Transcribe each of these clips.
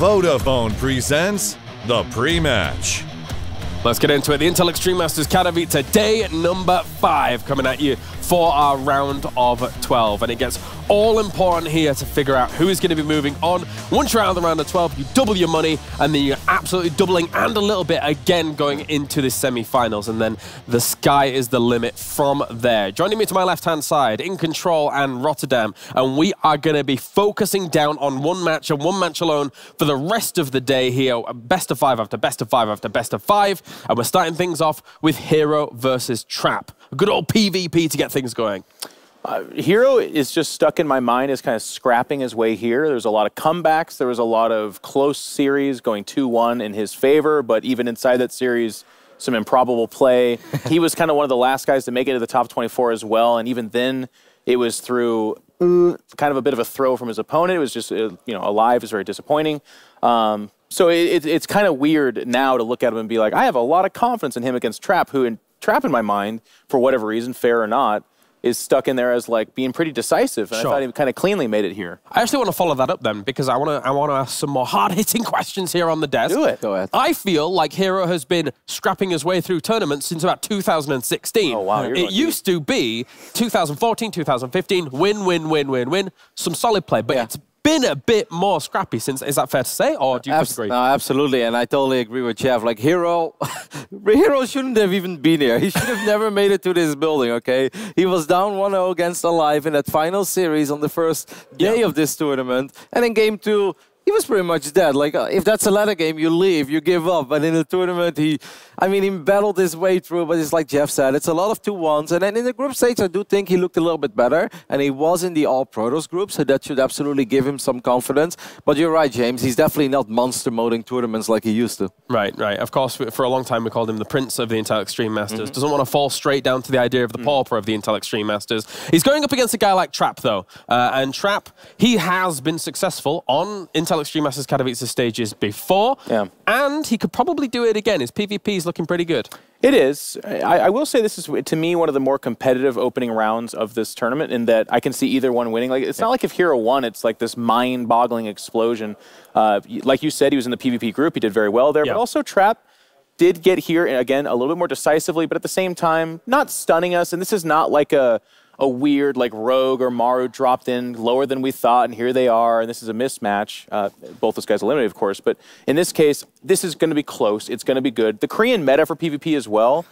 Vodafone presents the pre-match. Let's get into it. The Intel Extreme Masters Katowice, day number 5, coming at you for our round of 12. And it gets all important here to figure out who is going to be moving on. Once you're out of the round of 12, you double your money, and then you're absolutely doubling and a little bit again going into the semi-finals. And then the sky is the limit from there. Joining me to my left-hand side, in control, and Rotterdam. And we are going to be focusing down on one match and one match alone for the rest of the day here. Best of 5 after best of 5 after best of 5. And we're starting things off with herO versus Trap. A good old PvP to get things going. herO is just stuck in my mind as kind of scrapping his way here. There's a lot of comebacks. There was a lot of close series going 2-1 in his favor, but even inside that series, some improbable play. He was kind of one of the last guys to make it to the top 24 as well, and even then, it was through kind of a bit of a throw from his opponent. It was just, you know, alive. It was very disappointing. So it's kind of weird now to look at him and be like, I have a lot of confidence in him against Trap, who Trap in my mind, for whatever reason, fair or not, is stuck in there as like being pretty decisive. And I thought he kind of cleanly made it here. I actually want to follow that up then, because I want to ask some more hard-hitting questions here on the desk. Do it. Go ahead. I feel like herO has been scrapping his way through tournaments since about 2016. Oh, wow. It used to be 2014, 2015, win, some solid play, but it's been a bit more scrappy since. Is that fair to say, or do you disagree? No, absolutely, and I totally agree with Jeff. Like herO shouldn't have even been here. He should have never made it to this building, okay? He was down 1-0 against Alive in that final series on the first day of this tournament, and in game 2, he was pretty much dead. Like, if that's a ladder game, you leave, you give up. But in the tournament, he battled his way through, but it's like Jeff said, it's a lot of 2-1s. And then in the group stage, I do think he looked a little bit better. And he was in the All-Protos group, so that should absolutely give him some confidence. But you're right, James, he's definitely not monster moding tournaments like he used to. Right. Of course, for a long time, we called him the Prince of the Intel Extreme Masters. Doesn't want to fall straight down to the idea of the pauper of the Intel Extreme Masters. He's going up against a guy like Trap, though. And Trap, he has been successful on Intel Extreme Masters Katowice stages before, and he could probably do it again. His PvP is looking pretty good. It is. I will say this is, to me, one of the more competitive opening rounds of this tournament, in that I can see either one winning. Like, it's not like if herO won, it's like this mind-boggling explosion. Like you said, he was in the PvP group. He did very well there, but also Trap did get here, again, a little bit more decisively, but at the same time, not stunning us. And this is not like a weird, like, Rogue or Maru dropped in lower than we thought, and here they are, and this is a mismatch. Both those guys eliminated, of course, but in this case, this is going to be close. It's going to be good. The Korean meta for PvP as well.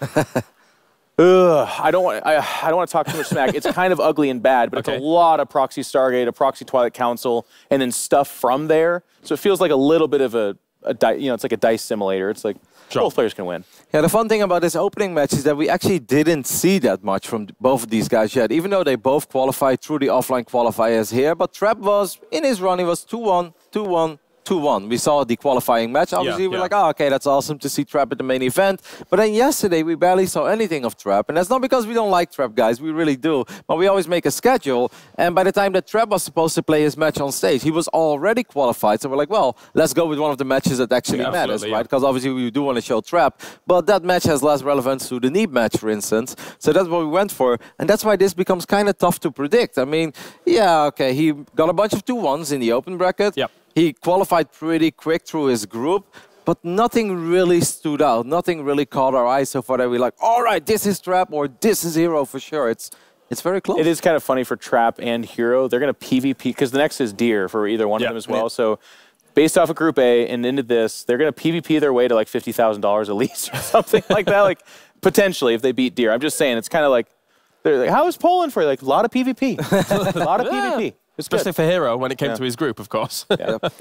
I don't want to talk too much smack. It's kind of ugly and bad, but it's a lot of proxy Stargate, a proxy Twilight Council, and then stuff from there. So it feels like a little bit of it's like a dice simulator. It's like both players can win. Yeah, the fun thing about this opening match is that we actually didn't see that much from both of these guys yet, even though they both qualified through the offline qualifiers here. But Trap was, in his run, he was 2-1, 2-1, 2-1. We saw the qualifying match. Obviously, we're like, oh, okay, that's awesome to see Trap at the main event. But then yesterday, we barely saw anything of Trap. And that's not because we don't like Trap, guys. We really do. But we always make a schedule. And by the time that Trap was supposed to play his match on stage, he was already qualified. So we're like, well, let's go with one of the matches that actually matters, right? Because obviously, we do want to show Trap. But that match has less relevance to the Neeb match, for instance. So that's what we went for. And that's why this becomes kind of tough to predict. I mean, yeah, okay, he got a bunch of 2-1s in the open bracket. He qualified pretty quick through his group, but nothing really stood out. Nothing really caught our eye so far that we're like, all right, this is Trap or this is herO for sure. It's very close. It is kind of funny for Trap and herO. They're going to PvP, because the next is Deer for either one of them as well. So based off of Group A and into this, they're going to PvP their way to like $50,000 at least or something like that, like potentially if they beat Deer. I'm just saying, it's kind of like, they're like, how is Poland for you? Like, a lot of PvP. A lot of PvP. Especially for herO when it came to his group, of course. Other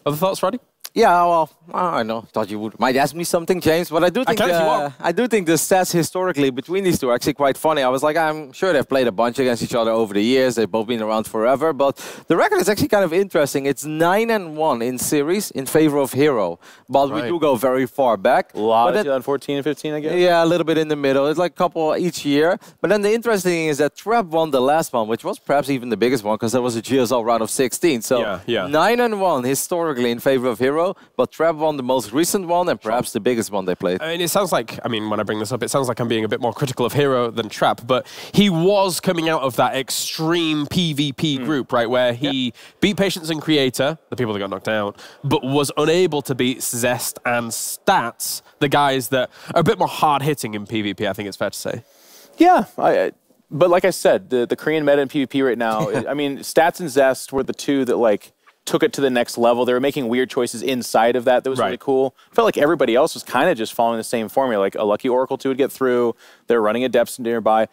thoughts, Roddy? Yeah, well, I know. Thought you might ask me something, James, but I do think the stats historically between these two are actually quite funny. I was like, I'm sure they've played a bunch against each other over the years. They've both been around forever, but the record is actually kind of interesting. It's 9-1 in series in favor of herO, but we do go very far back. A lot of 2014 and 15, I guess. Yeah, a little bit in the middle. It's like a couple each year. But then the interesting thing is that Trap won the last one, which was perhaps even the biggest one because that was a GSL round of 16. So 9-1 historically in favor of herO. herO, but Trap won the most recent one and perhaps the biggest one they played. I mean, it sounds like, I mean, when I bring this up, it sounds like I'm being a bit more critical of herO than Trap, but he was coming out of that extreme PvP group, right, where he beat Patience and Creator, the people that got knocked out, but was unable to beat Zest and Stats, the guys that are a bit more hard-hitting in PvP, I think it's fair to say. Yeah, but like I said, the Korean meta in PvP right now, I mean, Stats and Zest were the two that, like, took it to the next level. They were making weird choices inside of that was really cool. Felt like everybody else was kind of just following the same formula. Like a Lucky Oracle 2 would get through. They're running Adepts nearby.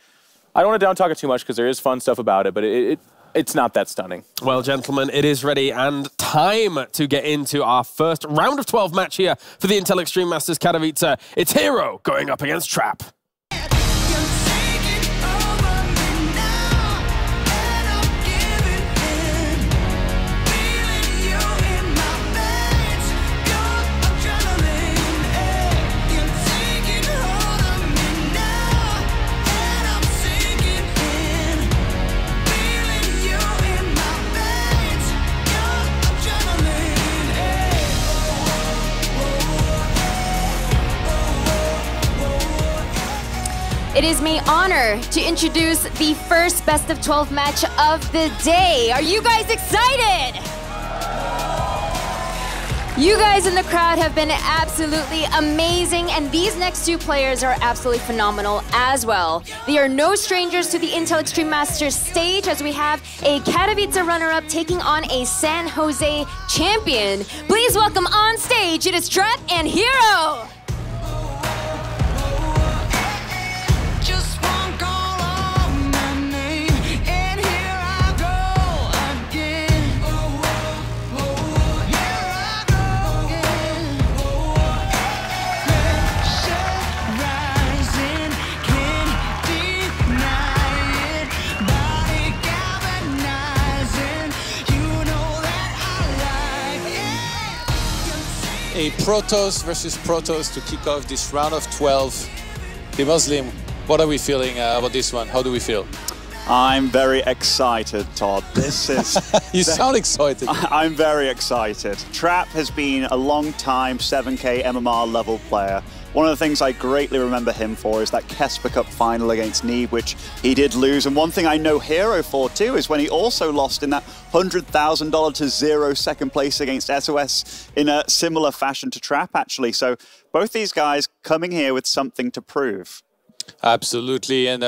I don't want to down-talk it too much because there is fun stuff about it, but it's not that stunning. Well, gentlemen, it is ready and time to get into our first round of 12 match here for the Intel Extreme Masters Katowice. It's herO going up against Trap. It is my honor to introduce the first best of 12 match of the day. Are you guys excited? You guys in the crowd have been absolutely amazing, and these next two players are absolutely phenomenal as well. They are no strangers to the Intel Extreme Masters stage, as we have a Katowice runner-up taking on a San Jose champion. Please welcome on stage, it is Trap and herO. A Protoss versus Protoss to kick off this round of 12. The Muslim, what are we feeling about this one? How do we feel? I'm very excited, Todd. This is... You sound excited. I'm very excited. Trap has been a long-time 7K MMR level player. One of the things I greatly remember him for is that Kesper Cup final against Neve, which he did lose. And one thing I know herO for too is when he also lost in that $100,000 to 0 second place against SOS in a similar fashion to Trap, actually. So both these guys coming here with something to prove. Absolutely, and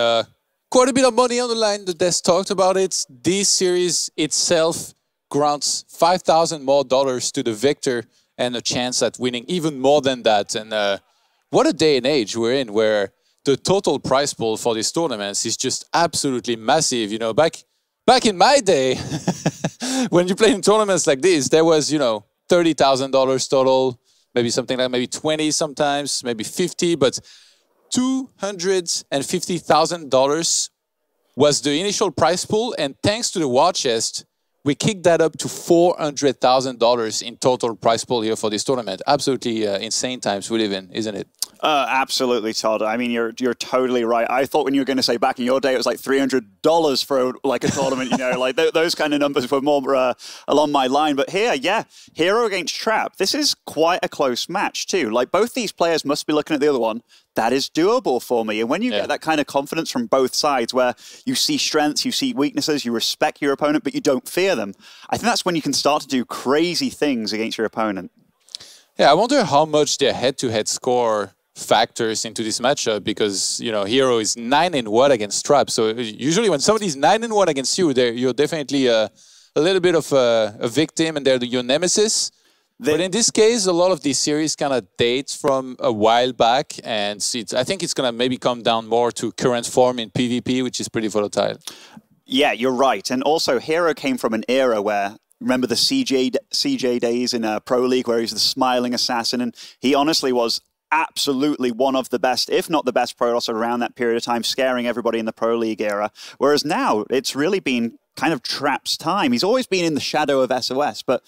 quite a bit of money on the line. The Des talked about it. This series itself grants $5,000 more to the victor and a chance at winning even more than that. And what a day and age we're in, where the total prize pool for these tournaments is just absolutely massive. You know, back in my day, when you play in tournaments like this, there was, you know, $30,000 total, maybe something like maybe 20 sometimes, maybe 50, but $250,000 was the initial prize pool, and thanks to the war chest, we kicked that up to $400,000 in total prize pool here for this tournament. Absolutely insane times we live in, isn't it? Absolutely, Todd. I mean, you're totally right. I thought when you were going to say back in your day it was like $300 for like a tournament, you know, like those kind of numbers were more along my line. But here, yeah, herO against Trap. This is quite a close match too. Like both these players must be looking at the other one. That is doable for me. And when you get that kind of confidence from both sides where you see strengths, you see weaknesses, you respect your opponent, but you don't fear them, I think that's when you can start to do crazy things against your opponent. Yeah, I wonder how much their head-to-head score factors into this matchup, because, you know, herO is 9-1 against Trap. So usually when somebody's 9-1 against you, you're definitely a little bit of a victim, and they're your nemesis. But in this case, a lot of these series kind of dates from a while back, and I think it's going to maybe come down more to current form in PvP, which is pretty volatile. Yeah, you're right. And also, herO came from an era where, remember the CJ days in Pro League, where he's the smiling assassin, and he honestly was absolutely one of the best, if not the best Protoss around that period of time, scaring everybody in the Pro League era. Whereas now, it's really been kind of Trap's time. He's always been in the shadow of SOS, but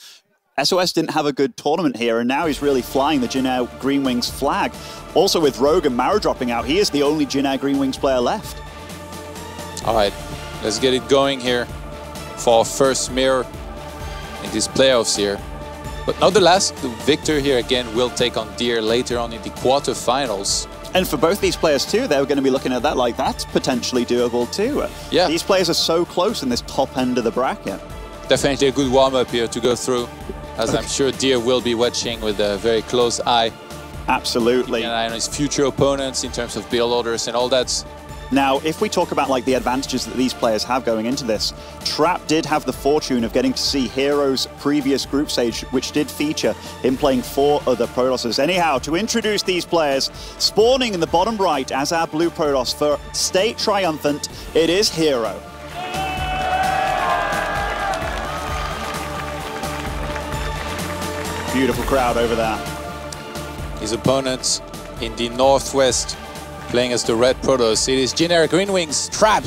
SOS didn't have a good tournament here, and now he's really flying the Jin Air Green Wings flag. Also with Rogue and Mara dropping out, he is the only Jin Air Green Wings player left. All right, let's get it going here for our first mirror in these playoffs here. But nonetheless, the victor here again will take on Deer later on in the quarterfinals. And for both these players too, they're going to be looking at that like that's potentially doable too. Yeah. These players are so close in this top end of the bracket. Definitely a good warm-up here to go through, as I'm sure Deer will be watching with a very close eye. Absolutely. And on his future opponents in terms of build orders and all that. Now, if we talk about like the advantages that these players have going into this, Trap did have the fortune of getting to see herO's previous group stage, which did feature him playing 4 other Protosses. Anyhow, to introduce these players, spawning in the bottom right as our blue Protoss for State Triumphant, it is herO. Beautiful crowd over there. His opponent in the northwest, playing as the red Protoss, it is generic Green Wings, Trap.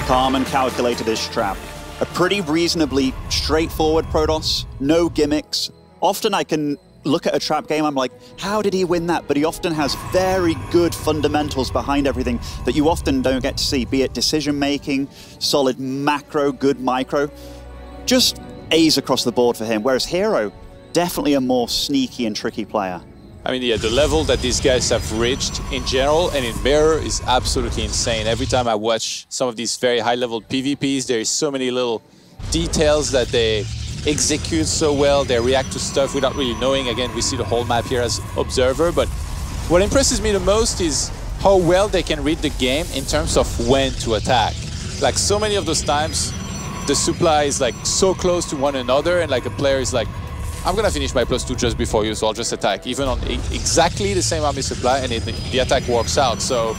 Calm and calculated is Trap. A pretty reasonably straightforward Protoss, no gimmicks. Often I can look at a Trap game, I'm like, how did he win that? But he often has very good fundamentals behind everything that you often don't get to see, be it decision making, solid macro, good micro. Just A's across the board for him, whereas herO, definitely a more sneaky and tricky player. I mean, yeah, the level that these guys have reached in general and in Mirror is absolutely insane. Every time I watch some of these very high-level PvPs, there is so many little details that they execute so well. They react to stuff without really knowing. Again, we see the whole map here as observer, but what impresses me the most is how well they can read the game in terms of when to attack. Like, so many of those times, the supply is like so close to one another, and like a player is like, I'm gonna finish my +2 just before you, so I'll just attack, even on exactly the same army supply, and the attack works out. So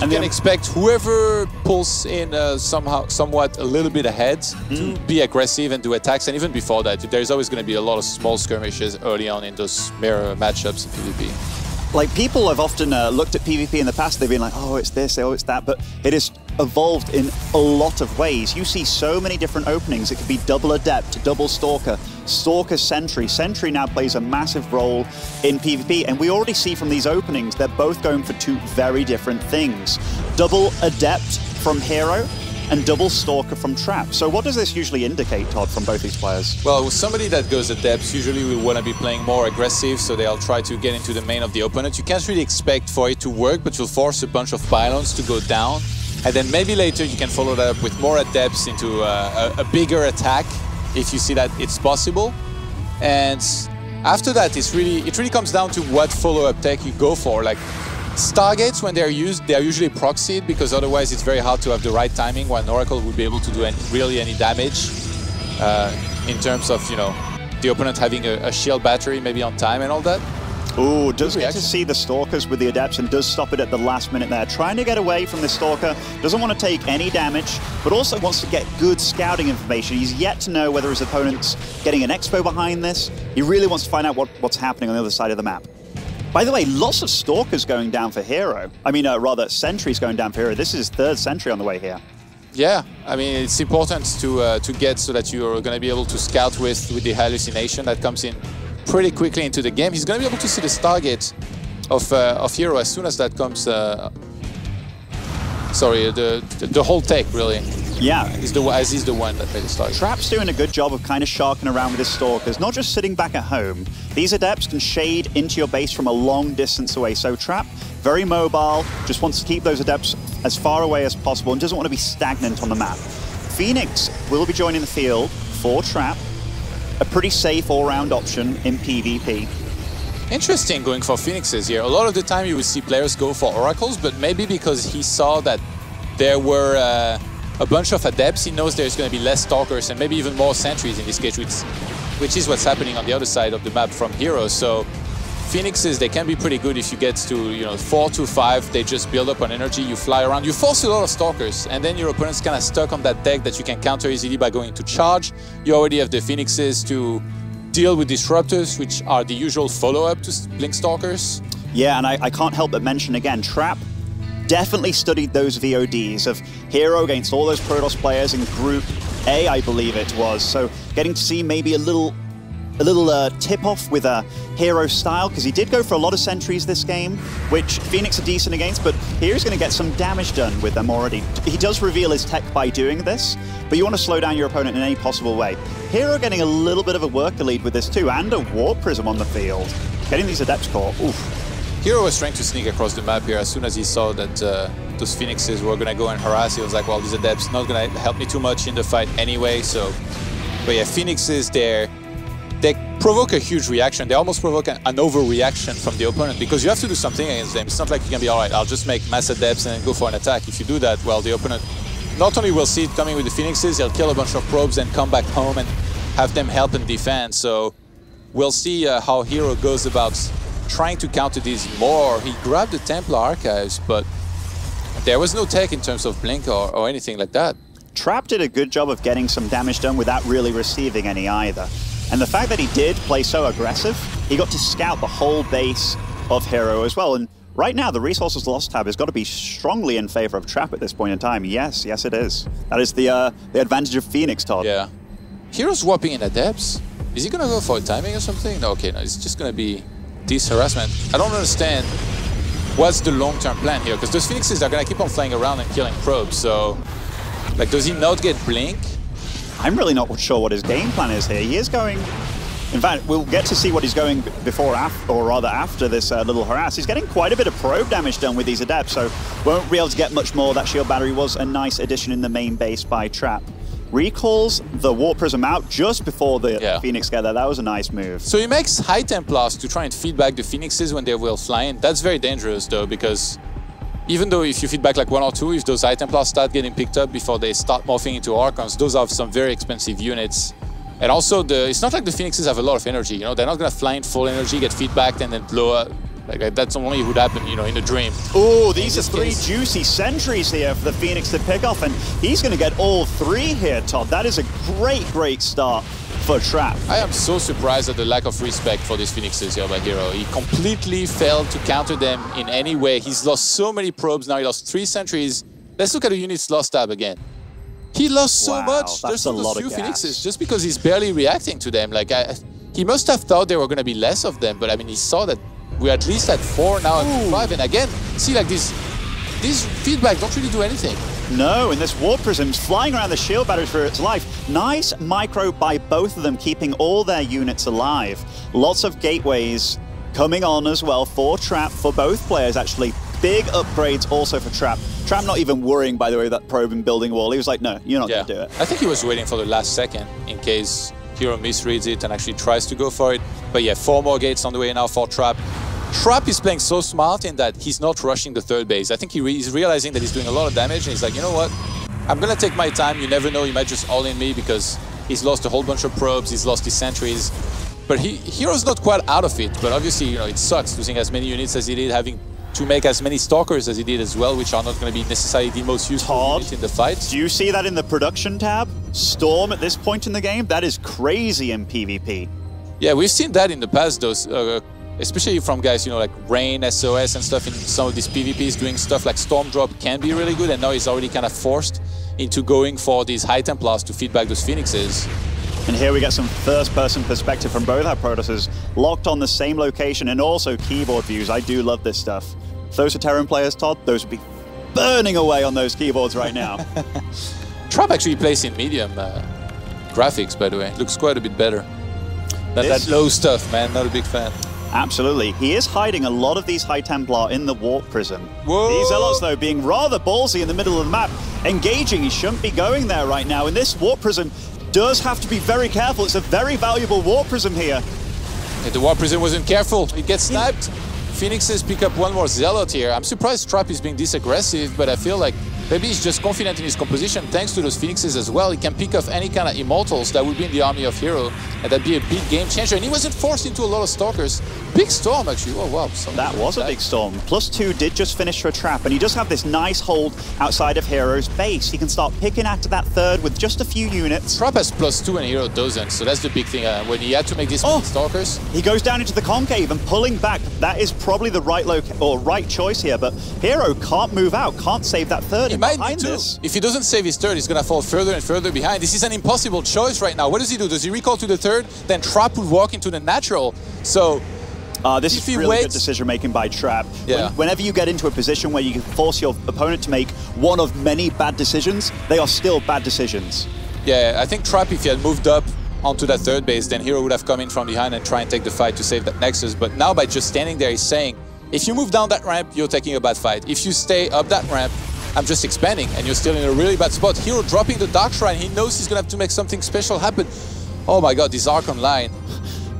you can expect whoever pulls in somewhat a little bit ahead to be aggressive and do attacks. And even before that, there's always going to be a lot of small skirmishes early on in those mirror matchups in PvP. Like, people have often looked at PvP in the past, they've been like, oh, it's this, oh, it's that, but it has evolved in a lot of ways. You see so many different openings. It could be double Adept, double Stalker, Stalker Sentry. Sentry now plays a massive role in PvP, and we already see from these openings, they're both going for 2 very different things. Double Adept from herO, and double Stalker from Trap. So what does this usually indicate, Todd, from both these players? Well, with somebody that goes Adepts, usually we want to be playing more aggressive, so they'll try to get into the main of the opponent. You can't really expect for it to work, but you'll force a bunch of pylons to go down, and then maybe later you can follow that up with more Adepts into a bigger attack, if you see that it's possible. And after that, it really comes down to what follow-up tech you go for. Like, Stargates, when they're used, they are usually proxied, because otherwise it's very hard to have the right timing when Oracle would be able to do really any damage in terms of, you know, the opponent having a shield battery maybe on time and all that. Ooh, does get to see the Stalkers with the Adepts and does stop it at the last minute there. Trying to get away from the Stalker, doesn't want to take any damage, but also wants to get good scouting information. He's yet to know whether his opponent's getting an expo behind this. He really wants to find out what's happening on the other side of the map. By the way, lots of Stalkers going down for herO. I mean, rather, Sentries going down for herO. This is 3rd Sentry on the way here. Yeah, I mean, it's important to get so that you're going to be able to scout with the hallucination that comes in pretty quickly into the game. He's going to be able to see the Stargate of herO as soon as that comes. Sorry, the whole tech, really. Yeah. He's the one that made the Stargate. Trap's doing a good job of kind of sharking around with his Stalkers, not just sitting back at home. These Adepts can shade into your base from a long distance away. So Trap, very mobile, just wants to keep those Adepts as far away as possible and doesn't want to be stagnant on the map. Phoenix will be joining the field for Trap. A pretty safe all-round option in PvP. Interesting going for Phoenixes here. A lot of the time you will see players go for Oracles, but maybe because he saw that there were a bunch of Adepts, he knows there's going to be less Stalkers and maybe even more Sentries in this case, which is what's happening on the other side of the map from herO. So Phoenixes, they can be pretty good if you get to, you know, 4 to 5, they just build up on energy, you fly around, you force a lot of Stalkers, and then your opponent's kind of stuck on that deck that you can counter easily by going to charge. You already have the Phoenixes to deal with Disruptors, which are the usual follow-up to Blink Stalkers. Yeah, and I can't help but mention again, Trap definitely studied those VODs of herO against all those Protoss players in Group A, I believe it was. So getting to see maybe a little little tip-off with a hero style, because he did go for a lot of sentries this game, which Phoenix are decent against, but here's going to get some damage done with them already. He does reveal his tech by doing this, but you want to slow down your opponent in any possible way. herO getting a little bit of a worker lead with this too, and a Warp Prism on the field. Getting these Adepts caught, oof. herO was trying to sneak across the map here. As soon as he saw that those Phoenixes were going to go and harass, he was like, well, these Adepts not going to help me too much in the fight anyway, so... But yeah, Phoenixes there, they provoke a huge reaction. They almost provoke an overreaction from the opponent, because you have to do something against them. It's not like you can be, all right, I'll just make mass Adepts and then go for an attack. If you do that, well, the opponent not only will see it coming with the Phoenixes, he'll kill a bunch of probes and come back home and have them help and defend. So we'll see how herO goes about trying to counter these more. He grabbed the Templar Archives, but there was no tech in terms of Blink or anything like that. Trap did a good job of getting some damage done without really receiving any either. And the fact that he did play so aggressive, he got to scout the whole base of herO as well. And right now, the Resources Lost tab has got to be strongly in favor of Trap at this point in time. Yes, yes it is. That is the advantage of Phoenix, Todd. Yeah. herO's swapping in Adepts. Is he going to go for a timing or something? No, okay, no, it's just going to be this harassment. I don't understand what's the long-term plan here, because those Phoenixes are going to keep on flying around and killing probes, so... Like, does he not get Blink? I'm really not sure what his game plan is here. He is going... In fact, we'll get to see what he's going before, or rather after this little harass. He's getting quite a bit of probe damage done with these Adepts, so won't be able to get much more. That shield battery was a nice addition in the main base by Trap. Recalls the Warp Prism out just before the Phoenix get there. That was a nice move. So he makes High Templars to try and feed back the Phoenixes when they will fly in. That's very dangerous, though, because... Even though if you feed back like 1 or 2, if those High Templars start getting picked up before they start morphing into Archons, those are some very expensive units. And also, it's not like the Phoenixes have a lot of energy, you know? They're not going to fly in full energy, get feedbacked, and then blow up. Like, that's only would happen, you know, in a dream. Oh, these are 3 juicy sentries here for the Phoenix to pick off, and he's going to get all 3 here, Todd. That is a great, great start for Trap. I am so surprised at the lack of respect for these Phoenixes here by herO. He completely failed to counter them in any way. He's lost so many probes now. He lost 3 sentries. Let's look at the units lost tab again. He lost so much. There's those few Phoenixes just because he's barely reacting to them. Like, he must have thought there were going to be less of them, but I mean, he saw that we're at least at 4 now and 5. And again, see, like these feedback don't really do anything. No, and this Warp Prism's flying around the shield battery for its life. Nice micro by both of them, keeping all their units alive. Lots of gateways coming on as well for Trap, for both players actually. Big upgrades also for Trap. Trap not even worrying, by the way, that probe and building wall. He was like, no, you're not going to do it. I think he was waiting for the last second in case herO misreads it and actually tries to go for it. But yeah, 4 more gates on the way now for Trap. Trap is playing so smart in that he's not rushing the 3rd base. I think he's realizing that he's doing a lot of damage, and he's like, you know what? I'm going to take my time. You never know. He might just all-in me because he's lost a whole bunch of probes. He's lost his sentries. But herO's not quite out of it. But obviously, you know, it sucks losing as many units as he did, having to make as many Stalkers as he did as well, which are not going to be necessarily the most useful units in the fight. Do you see that in the production tab? Storm at this point in the game? That is crazy in PvP. Yeah, we've seen that in the past, though. Especially from guys, you know, like Rain, SOS and stuff in some of these PvPs, doing stuff like Storm Drop can be really good, and now he's already kind of forced into going for these High Templars to feed back those Phoenixes. And here we get some first-person perspective from both our Protosses, locked on the same location and also keyboard views. I do love this stuff. If those are Terran players, Todd, those would be burning away on those keyboards right now. Trap actually plays in medium graphics, by the way. Looks quite a bit better than that low stuff, man. Not a big fan. Absolutely. He is hiding a lot of these High Templar in the Warp Prism. Whoa. These Zealots, though, being rather ballsy in the middle of the map. Engaging, he shouldn't be going there right now. And this Warp Prism does have to be very careful. It's a very valuable Warp Prism here. If the Warp Prism wasn't careful, it gets sniped. Phoenixes pick up 1 more Zealot here. I'm surprised Trap is being this aggressive, but I feel like maybe he's just confident in his composition thanks to those Phoenixes as well. He can pick off any kind of Immortals that would be in the army of herO, and that'd be a big game changer. And he wasn't forced into a lot of Stalkers. Big Storm, actually. Oh, wow. That was a big Storm. +2 did just finish for Trap, and he does have this nice hold outside of herO's base. He can start picking at that 3rd with just a few units. Trap has +2 and herO doesn't, so that's the big thing. When he had to make these Stalkers. He goes down into the concave and pulling back. That is probably the right choice here, but herO can't move out, can't save that 3rd him behind this. If he doesn't save his third, he's going to fall further and further behind. This is an impossible choice right now. What does he do? Does he recall to the third? Then Trap would walk into the natural. So this is really good decision-making by Trap. Yeah. Whenever you get into a position where you can force your opponent to make one of many bad decisions, they are still bad decisions. Yeah, I think Trap, if he had moved up onto that third base, then herO would have come in from behind and try and take the fight to save that Nexus. But now by just standing there, he's saying, if you move down that ramp, you're taking a bad fight. If you stay up that ramp, I'm just expanding, and you're still in a really bad spot. herO dropping the Dark Shrine, he knows he's going to have to make something special happen. Oh my god, this Arc online.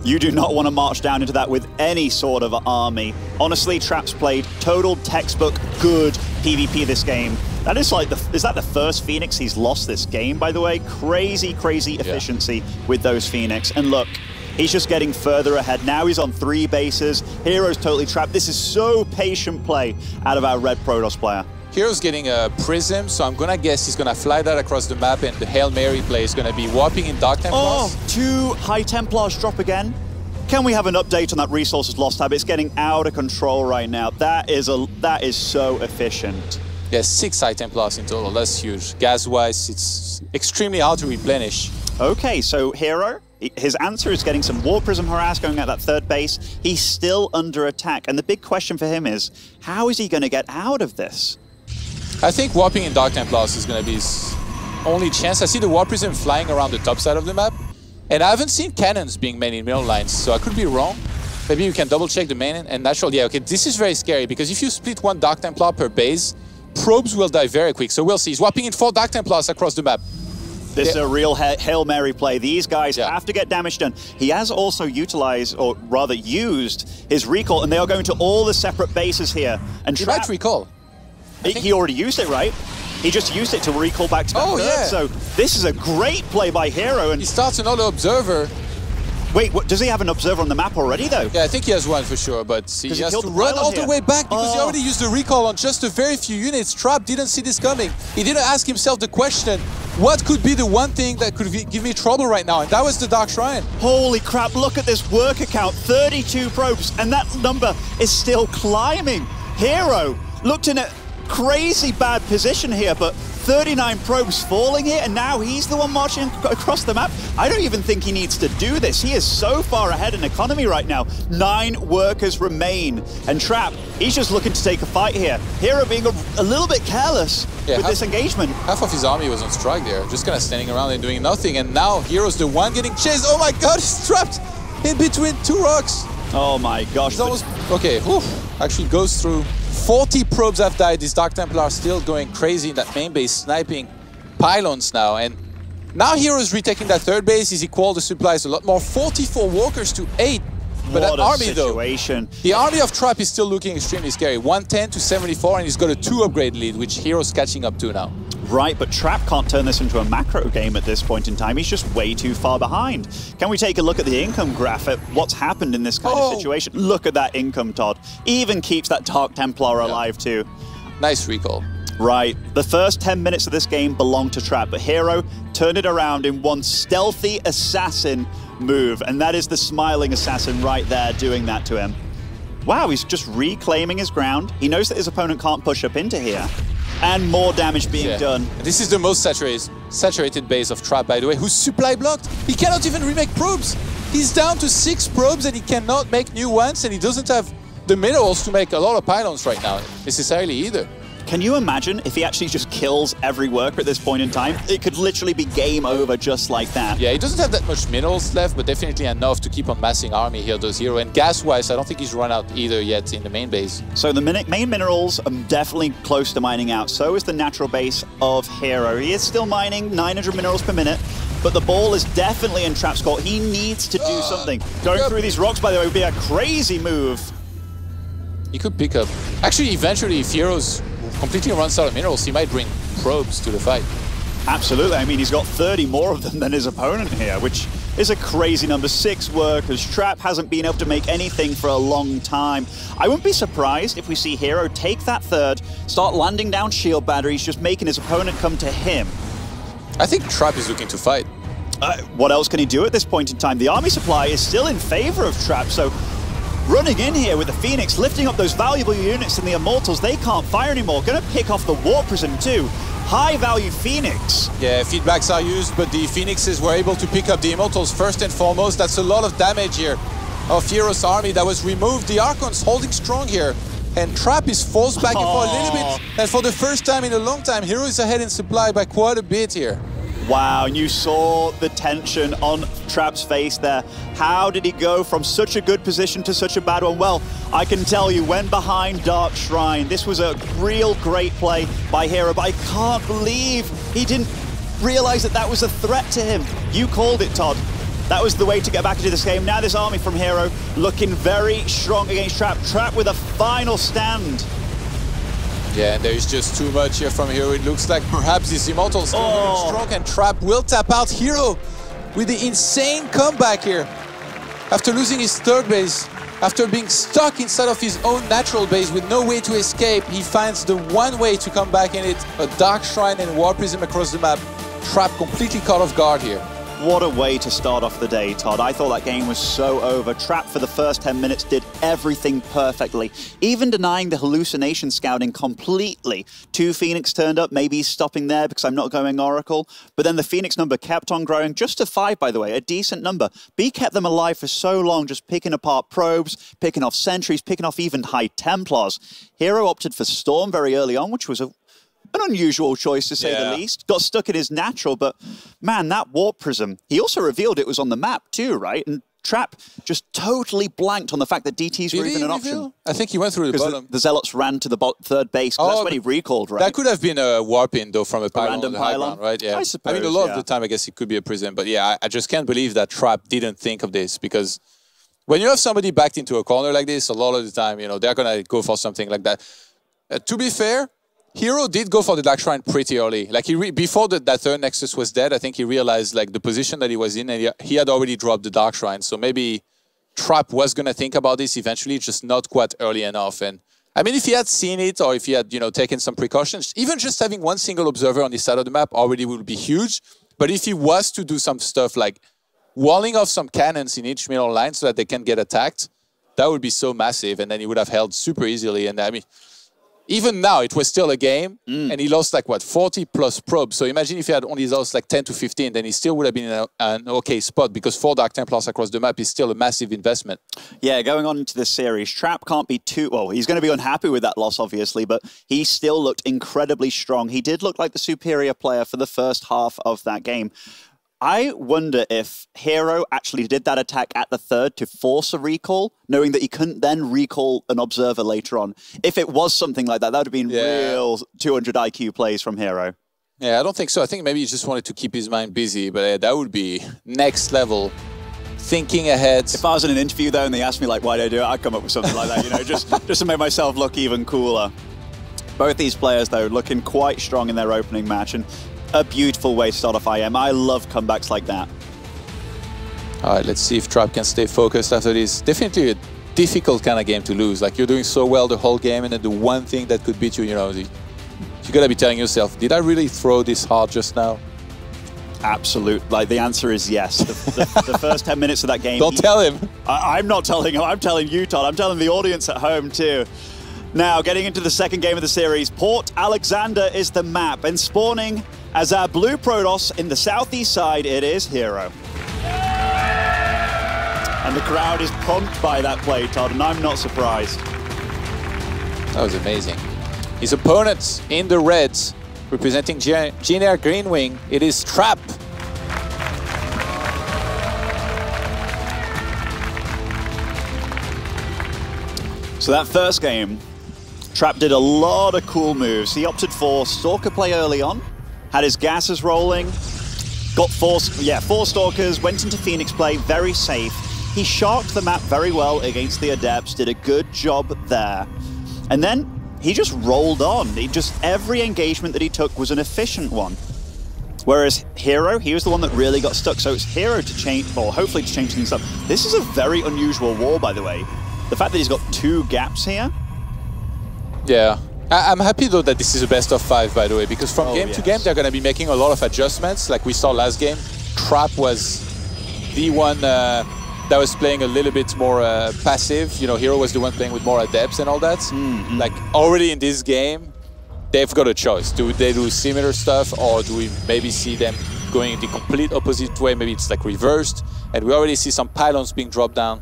You do not want to march down into that with any sort of army. Honestly, Trap's played total textbook good PvP this game. That is like is that the first Phoenix he's lost this game, by the way? Crazy, crazy efficiency with those Phoenix. And look, he's just getting further ahead. Now he's on 3 bases. herO's totally trapped. This is so patient play out of our red Protoss player. herO's getting a Prism, so I'm gonna guess he's gonna fly that across the map, and the Hail Mary play is gonna be warping in Dark Templars. Oh, 2 High Templars drop again. Can we have an update on that resources lost tab? It's getting out of control right now. That is so efficient. Yeah, 6 High Templars in total. That's huge. Gas-wise, it's extremely hard to replenish. Okay, so herO, his answer is getting some War Prism harass going at that third base. He's still under attack, and the big question for him is, how is he going to get out of this? I think warping in Dark Templars is going to be his only chance. I see the War Prism flying around the top side of the map, and I haven't seen cannons being made in middle lines, so I could be wrong. Maybe you can double check the main and natural. Yeah, okay, this is very scary, because if you split 1 Dark Templar per base, probes will die very quick. So we'll see. He's warping in 4 Dark Templars across the map. This is a real Hail Mary play. These guys have to get damage done. He has also utilized, or rather used, his recall, and they are going to all the separate bases here. And He might recall. He already used it, right? He just used it to recall back to that third. So this is a great play by herO. And he starts another Observer. Wait, what, does he have an Observer on the map already, though? Yeah, I think he has one for sure, but he has to run all the way back because he already used the recall on just a very few units. Trap didn't see this coming. He didn't ask himself the question, what could be the one thing that could give me trouble right now? And that was the Dark Shrine. Holy crap, look at this worker count, 32 probes, and that number is still climbing. herO looked in a crazy bad position here, but 39 probes falling here, and now he's the one marching across the map. I don't even think he needs to do this. He is so far ahead in economy right now. 9 workers remain. And Trap, he's just looking to take a fight here. herO being a little bit careless with this engagement. Half of his army was on strike there, just kind of standing around and doing nothing. And now herO's the one getting chased. Oh my god, he's trapped in between 2 rocks. Oh my gosh. He's almost, okay, actually goes through. 40 probes have died. These Dark Templar are still going crazy in that main base, sniping pylons now. And now herO's retaking that third base. He's equal the supplies a lot more. 44 walkers to 8. But that army, though, the army of Trap is still looking extremely scary. 110 to 74, and he's got a 2 upgrade lead, which herO's catching up to now. Right, but Trap can't turn this into a macro game at this point in time. He's just way too far behind. Can we take a look at the income graph at what's happened in this kind of situation? Look at that income, Todd. Even keeps that Dark Templar alive too. Nice recall. Right, the first 10 minutes of this game belonged to Trap, but herO turned it around in one stealthy assassin move, and that is the smiling assassin right there doing that to him. Wow, he's just reclaiming his ground. He knows that his opponent can't push up into here. And more damage being done. This is the most saturated base of Trap, by the way, who's supply blocked. He cannot even remake probes. He's down to 6 probes and he cannot make new ones, and he doesn't have the minerals to make a lot of pylons right now, necessarily either. Can you imagine if he actually just kills every worker at this point in time? It could literally be game over just like that. Yeah, he doesn't have that much minerals left, but definitely enough to keep on massing army here, does herO. And gas-wise, I don't think he's run out either yet in the main base. So the main minerals are definitely close to mining out. So is the natural base of herO. He is still mining 900 minerals per minute, but the ball is definitely in Trap's court. He needs to do something. Going through these rocks, by the way, would be a crazy move. He could pick up... Actually, eventually, if herO's completely runs out of minerals, he might bring probes to the fight. Absolutely. I mean, he's got 30 more of them than his opponent here, which is a crazy number. 6 workers. Trap hasn't been able to make anything for a long time. I wouldn't be surprised if we see herO take that third, start landing down shield batteries, just making his opponent come to him. I think Trap is looking to fight. What else can he do at this point in time? The army supply is still in favor of Trap, so running in here with the Phoenix, lifting up those valuable units, and the Immortals, they can't fire anymore. Gonna pick off the Warp Prism too. High value Phoenix. Yeah, feedbacks are used, but the Phoenixes were able to pick up the Immortals first and foremost. That's a lot of damage here of hero's army that was removed. The Archons holding strong here. And Trap is forced back in for a little bit. And for the first time in a long time, Hero is ahead in supply by quite a bit here. Wow, and you saw the tension on Trap's face there. How did he go from such a good position to such a bad one? Well, I can tell you, when behind Dark Shrine, this was a real great play by Hero, but I can't believe he didn't realize that that was a threat to him. You called it, Todd. That was the way to get back into this game. Now this army from Hero looking very strong against Trap. Trap with a final stand. Yeah, and there's just too much here from Hero. It looks like perhaps this Immortal still going strong, and Trap will tap out. Hero with the insane comeback here. After losing his third base, after being stuck inside of his own natural base with no way to escape, he finds the one way to come back in it, a Dark Shrine and Warp Prism across the map. Trap completely caught off guard here. What a way to start off the day, Todd. I thought that game was so over. Trap for the first 10 minutes did everything perfectly, even denying the hallucination scouting completely. 2 Phoenix turned up, maybe he's stopping there because I'm not going Oracle. But then the Phoenix number kept on growing, just to 5, by the way, a decent number. B kept them alive for so long, just picking apart probes, picking off sentries, picking off even High Templars. Hero opted for Storm very early on, which was an unusual choice, to say the least. Got stuck in his natural, but man, that Warp Prism, he also revealed it was on the map too, right? And Trap just totally blanked on the fact that DTs were even an option. I think he went through the bottom. The Zealots ran to the third base, that's when he recalled, right? That could have been a warp in, though, from a pylon random on the high pylon, ground, right? Yeah. I suppose, mean, a lot of the time, I guess it could be a prism. But yeah, I just can't believe that Trap didn't think of this, because when you have somebody backed into a corner like this, a lot of the time, you know, they're going to go for something like that. To be fair, Hero did go for the Dark Shrine pretty early. Like, before that third Nexus was dead, I think he realized, like, the position that he was in, and he had already dropped the Dark Shrine. So maybe Trap was going to think about this eventually, just not quite early enough. And I mean, if he had seen it, or if he had, you know, taken some precautions, even just having one single observer on this side of the map already would be huge. But if he was to do some stuff like walling off some cannons in each middle line so that they can get attacked, that would be so massive, and then he would have held super easily. And I mean, even now, it was still a game, and he lost, like, what, 40 plus probes. So imagine if he had only lost, like, 10 to 15, then he still would have been in an okay spot, because 4 Dark Templars across the map is still a massive investment. Yeah, going on into this series, Trap can't be too... Well, he's going to be unhappy with that loss, obviously, but he still looked incredibly strong. He did look like the superior player for the first half of that game. I wonder if Hero actually did that attack at the third to force a recall, knowing that he couldn't then recall an observer later on. If it was something like that, that would have been real 200 IQ plays from Hero. Yeah, I don't think so. I think maybe he just wanted to keep his mind busy, but that would be next level. Thinking ahead. If I was in an interview, though, and they asked me, like, why do I do it, I'd come up with something like that, you know, just to make myself look even cooler. Both these players, though, looking quite strong in their opening match, and a beautiful way to start off IEM. I love comebacks like that. All right, let's see if Trap can stay focused after this. Definitely a difficult kind of game to lose. Like, you're doing so well the whole game, and then the one thing that could beat you, you know, you gotta be telling yourself, did I really throw this hard just now? Absolute. Like, the answer is yes. The first 10 minutes of that game. Don't tell him. I'm not telling him. I'm telling you, Todd. I'm telling the audience at home, too. Now, getting into the second game of the series, Port Alexander is the map, and spawning as our blue Protoss in the southeast side, it is Hero. And the crowd is pumped by that play, Todd, and I'm not surprised. That was amazing. His opponents in the reds, representing Jin-Air Greenwing, it is Trap. So that first game, Trap did a lot of cool moves. He opted for Stalker play early on, had his gases rolling, got four Stalkers, went into Phoenix play, very safe. He sharked the map very well against the Adepts, did a good job there. And then he just rolled on. Every engagement that he took was an efficient one. Whereas Hero, he was the one that really got stuck. So it's Hero to change, or hopefully to change things up. This is a very unusual war, by the way. The fact that he's got 2 gaps here. Yeah. I'm happy, though, that this is a best of 5, by the way, because from game to game, they're going to be making a lot of adjustments. Like we saw last game, Trap was the one that was playing a little bit more passive. You know, herO was the one playing with more adepts and all that. Like, already in this game, they've got a choice. Do they do similar stuff, or do we maybe see them going the complete opposite way? Maybe it's like reversed, and we already see some pylons being dropped down.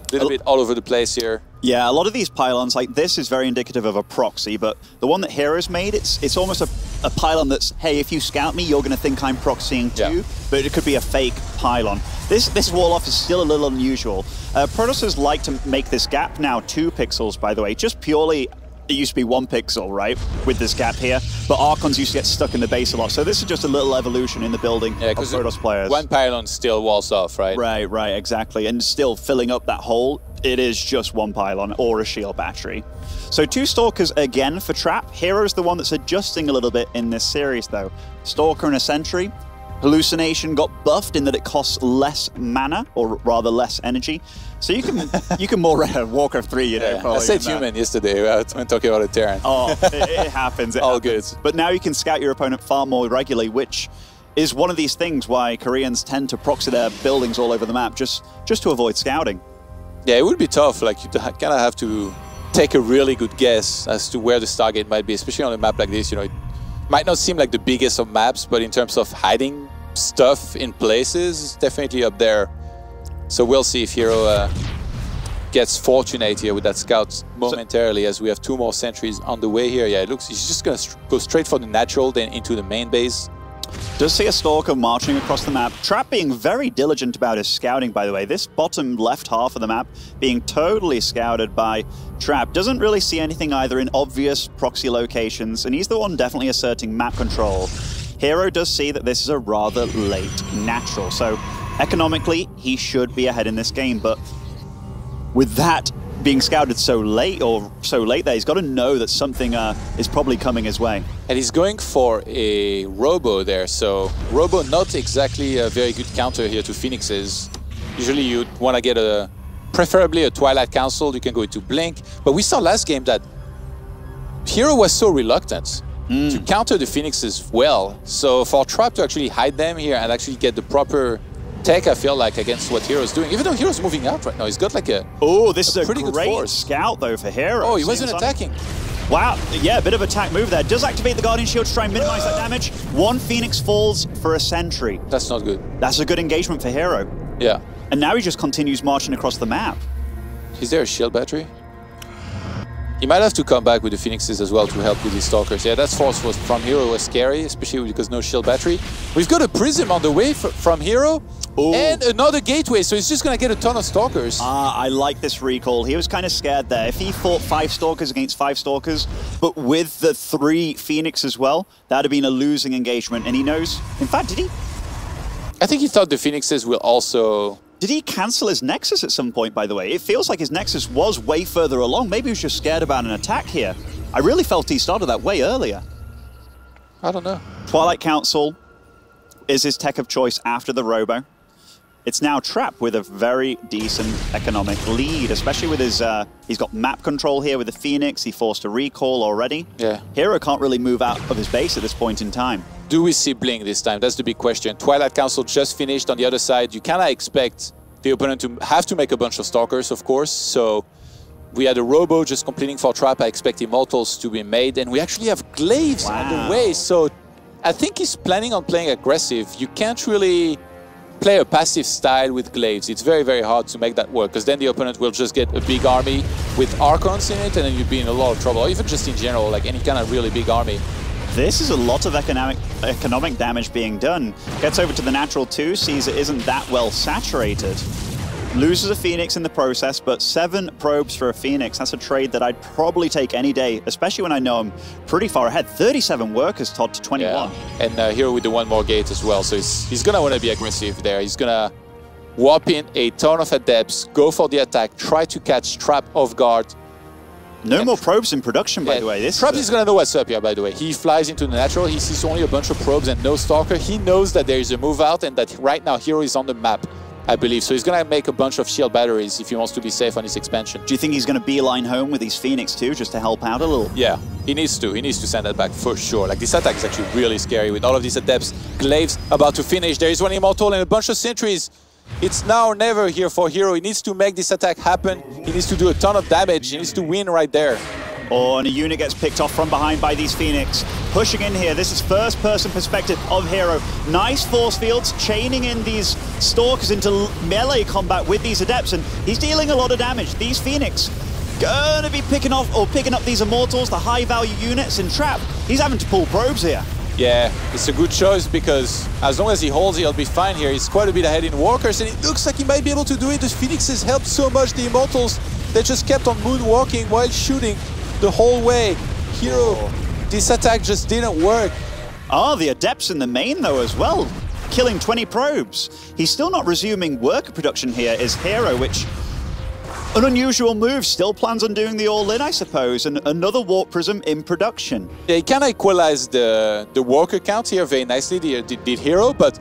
A little bit all over the place here. Yeah, a lot of these pylons, like this is very indicative of a proxy, but the one that herO's made, it's almost a pylon that's, hey, if you scout me, you're going to think I'm proxying too, but it could be a fake pylon. This wall-off is still a little unusual. Protosters like to make this gap now 2 pixels, by the way, just purely, it used to be 1 pixel, right, with this gap here, but Archons used to get stuck in the base a lot, so this is just a little evolution in the building of Protoss players. One pylon still walls off, right? Right, exactly, and still filling up that hole, it is just 1 pylon or a shield battery. So 2 Stalkers again for Trap. herO's the one that's adjusting a little bit in this series though. Stalker and a Sentry. Hallucination got buffed in that it costs less mana, or rather less energy. So you can more Warcraft 3, you know. I said human yesterday when talking about a Terran. Oh, it happens. All good. But now you can scout your opponent far more regularly, which is one of these things why Koreans tend to proxy their buildings all over the map just to avoid scouting. Yeah, it would be tough. Like, you kind of have to take a really good guess as to where the Stargate might be, especially on a map like this. You know, it might not seem like the biggest of maps, but in terms of hiding stuff in places, it's definitely up there. So we'll see if herO gets fortunate here with that scout momentarily, as we have 2 more sentries on the way here. Yeah, it looks he's just going to go straight for the natural, then into the main base. Does see a Stalker marching across the map. Trap being very diligent about his scouting, by the way. This bottom left half of the map being totally scouted by Trap. Doesn't really see anything either in obvious proxy locations, and he's the one definitely asserting map control. herO does see that this is a rather late natural, so economically he should be ahead in this game, but with that being scouted so late there, he's got to know that something is probably coming his way. And he's going for a Robo there, so Robo not exactly a very good counter here to Phoenixes. Usually you'd want to get preferably a Twilight Council, you can go into Blink, but we saw last game that herO was so reluctant to counter the Phoenixes well, so for Trap to actually hide them here and actually get the proper tech, I feel like, against what herO's doing. Even though herO's moving out right now, he's got like a this is a pretty great good force. Scout though for herO. Oh, he wasn't attacking. Wow, yeah, a bit of attack move there. Does activate the Guardian Shield to try and minimize that damage. 1 Phoenix falls for a Sentry. That's not good. That's a good engagement for herO. Yeah. And now he just continues marching across the map. Is there a shield battery? He might have to come back with the Phoenixes as well to help with his Stalkers. Yeah, that force from herO was scary, especially because no shield battery. We've got a Prism on the way from herO, and another Gateway, so he's just going to get a ton of Stalkers. I like this recall. He was kind of scared there. If he fought 5 Stalkers against 5 Stalkers, but with the 3 Phoenix as well, that would have been a losing engagement, and he knows... In fact, did he? I think he thought the Phoenixes will also... Did he cancel his Nexus at some point, by the way? It feels like his Nexus was way further along. Maybe he was just scared about an attack here. I really felt he started that way earlier. I don't know. Twilight Council is his tech of choice after the Robo. It's now Trap with a very decent economic lead, especially with his... he's got map control here with the Phoenix. He forced a recall already. Yeah. herO can't really move out of his base at this point in time. Do we see Blink this time? That's the big question. Twilight Council just finished on the other side. You cannot expect the opponent to have to make a bunch of Stalkers, of course. So we had a Robo just completing for Trap. I expect Immortals to be made. And we actually have Glaives on the way. So I think he's planning on playing aggressive. You can't really play a passive style with Glaives. It's very, very hard to make that work, because then the opponent will just get a big army with Archons in it, and then you'd be in a lot of trouble. Or even just in general, like any kind of really big army. This is a lot of economic damage being done. Gets over to the natural 2, sees it isn't that well saturated. Loses a Phoenix in the process, but 7 probes for a Phoenix. That's a trade that I'd probably take any day, especially when I know I'm pretty far ahead. 37 workers, Todd, to 21. Yeah. And herO with the 1 more gate as well. So he's going to want to be aggressive there. He's going to warp in a ton of adepts, go for the attack, try to catch Trap off guard. No more probes in production, by the way. Trap is going to know what's up here, by the way. He flies into the natural. He sees only a bunch of probes and no Stalker. He knows that there is a move out and that right now herO is on the map, I believe. So he's going to make a bunch of shield batteries if he wants to be safe on his expansion. Do you think he's going to beeline home with his Phoenix too, just to help out a little? Yeah, he needs to. He needs to send that back for sure. Like, this attack is actually really scary with all of these adepts. Glaives about to finish. There is 1 Immortal and a bunch of sentries. It's now or never here for herO. He needs to make this attack happen. He needs to do a ton of damage. He needs to win right there. Oh, and a unit gets picked off from behind by these Phoenix. Pushing in here. This is first-person perspective of herO. Nice force fields, chaining in these Stalkers into melee combat with these Adepts, and he's dealing a lot of damage. These Phoenix gonna be picking up these Immortals, the high-value units, and Trap. He's having to pull probes here. Yeah, it's a good choice because as long as he holds, he'll be fine here. He's quite a bit ahead in Walkers, and it looks like he might be able to do it. The Phoenixes helped so much the Immortals. They just kept on moonwalking while shooting the whole way. herO, this attack just didn't work. Oh, the Adepts in the main though as well, killing 20 probes. He's still not resuming worker production here is herO, which an unusual move. Still plans on doing the all-in, I suppose, and another Warp Prism in production. Yeah, he kind of equalized the worker count here very nicely, did herO, but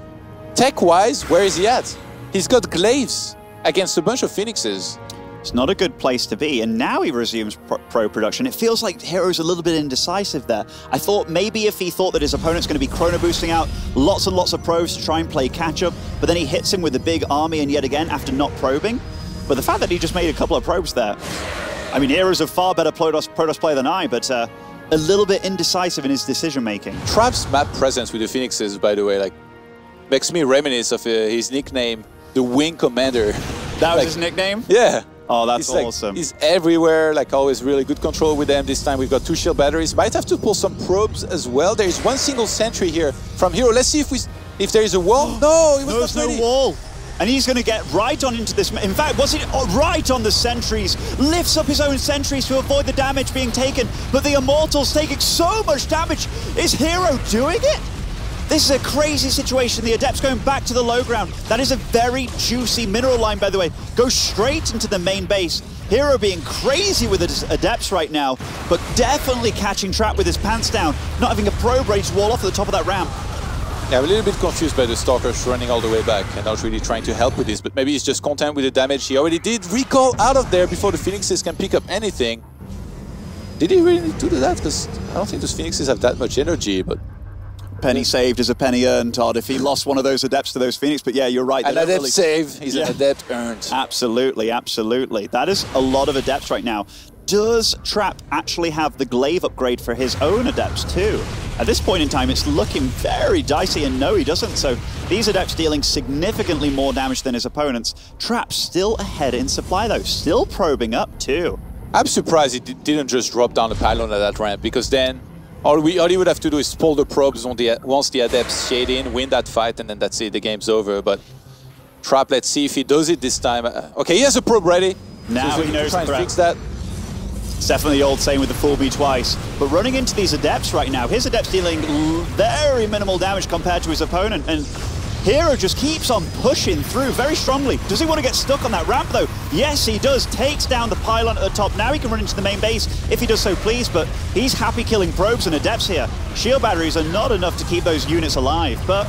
tech-wise, where is he at? He's got glaives against a bunch of Phoenixes. It's not a good place to be, and now he resumes pro production. It feels like herO's a little bit indecisive there. I thought maybe if he thought that his opponent's going to be chrono boosting out lots and lots of probes to try and play catch-up, but then he hits him with a big army and yet again after not probing. But the fact that he just made a couple of probes there, I mean, herO's a far better Protoss player than I, but a little bit indecisive in his decision-making. Trap's map presence with the Phoenixes, by the way, like, makes me reminisce of his nickname, the Wing Commander. That was his nickname? Yeah. Oh, that's He's awesome. He's everywhere, like always really good control with them. This time we've got 2 shield batteries. Might have to pull some probes as well. There is one single sentry here from herO. Let's see if there is a wall. No, it was not ready. No wall. And he's going to get right on into this. In fact, was it right on the sentries? Lifts up his own sentries to avoid the damage being taken. But the Immortals taking so much damage. Is herO doing it? This is a crazy situation. The Adepts going back to the low ground. That is a very juicy mineral line, by the way. Goes straight into the main base. herO being crazy with his Adepts right now, but definitely catching Trap with his pants down. Not having a probe ready to wall off at the top of that ramp. Yeah, I'm a little bit confused by the Stalkers running all the way back and not really trying to help with this, but maybe he's just content with the damage he already did. Recall out of there before the Phoenixes can pick up anything. Did he really do that? Because I don't think those Phoenixes have that much energy, but... Penny saved is a penny earned, Todd, if he lost one of those Adepts to those Phoenix. But yeah, you're right. An Adept save is an Adept earned. Absolutely, absolutely. That is a lot of Adepts right now. Does Trap actually have the glaive upgrade for his own Adepts too? At this point in time, it's looking very dicey, and no, he doesn't. So these Adepts dealing significantly more damage than his opponents. Trap still ahead in supply though, still probing up too. I'm surprised he didn't just drop down the pylon at that ramp, because then all he would have to do is pull the probes on once the Adepts shade in, win that fight, and then that's it, the game's over. But Trap, let's see if he does it this time. Okay, he has a probe ready. Now so he knows to fix that. It's definitely the old saying with the fool me twice. But running into these Adepts right now, his Adepts dealing very minimal damage compared to his opponent, and herO just keeps on pushing through very strongly. Does he want to get stuck on that ramp though? Yes, he does. Takes down the pylon at the top. Now he can run into the main base if he does so please, but he's happy killing probes and Adepts here. Shield batteries are not enough to keep those units alive, but...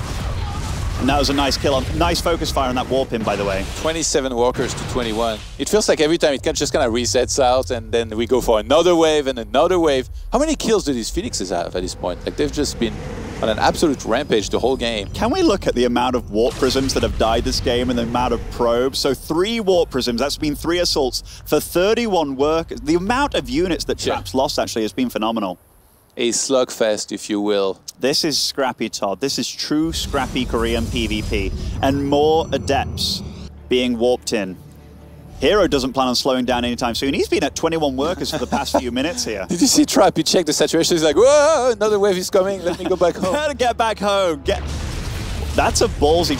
And that was a nice kill, nice focus fire on that warp in, by the way. 27 walkers to 21. It feels like every time it just kind of resets out, and then we go for another wave and another wave. How many kills do these Phoenixes have at this point? Like, they've just been on an absolute rampage the whole game. Can we look at the amount of warp prisms that have died this game and the amount of probes? So 3 warp prisms, that's been 3 assaults for 31 work. The amount of units that Trap's lost actually has been phenomenal. A slugfest, if you will. This is scrappy, Todd. This is true scrappy Korean PvP. And more Adepts being warped in. herO doesn't plan on slowing down anytime soon. He's been at 21 workers for the past few minutes here. Did you see Trap? He checked the saturation. He's like, whoa, another wave is coming. Let me go back home. Gotta get back home. That's a ballsy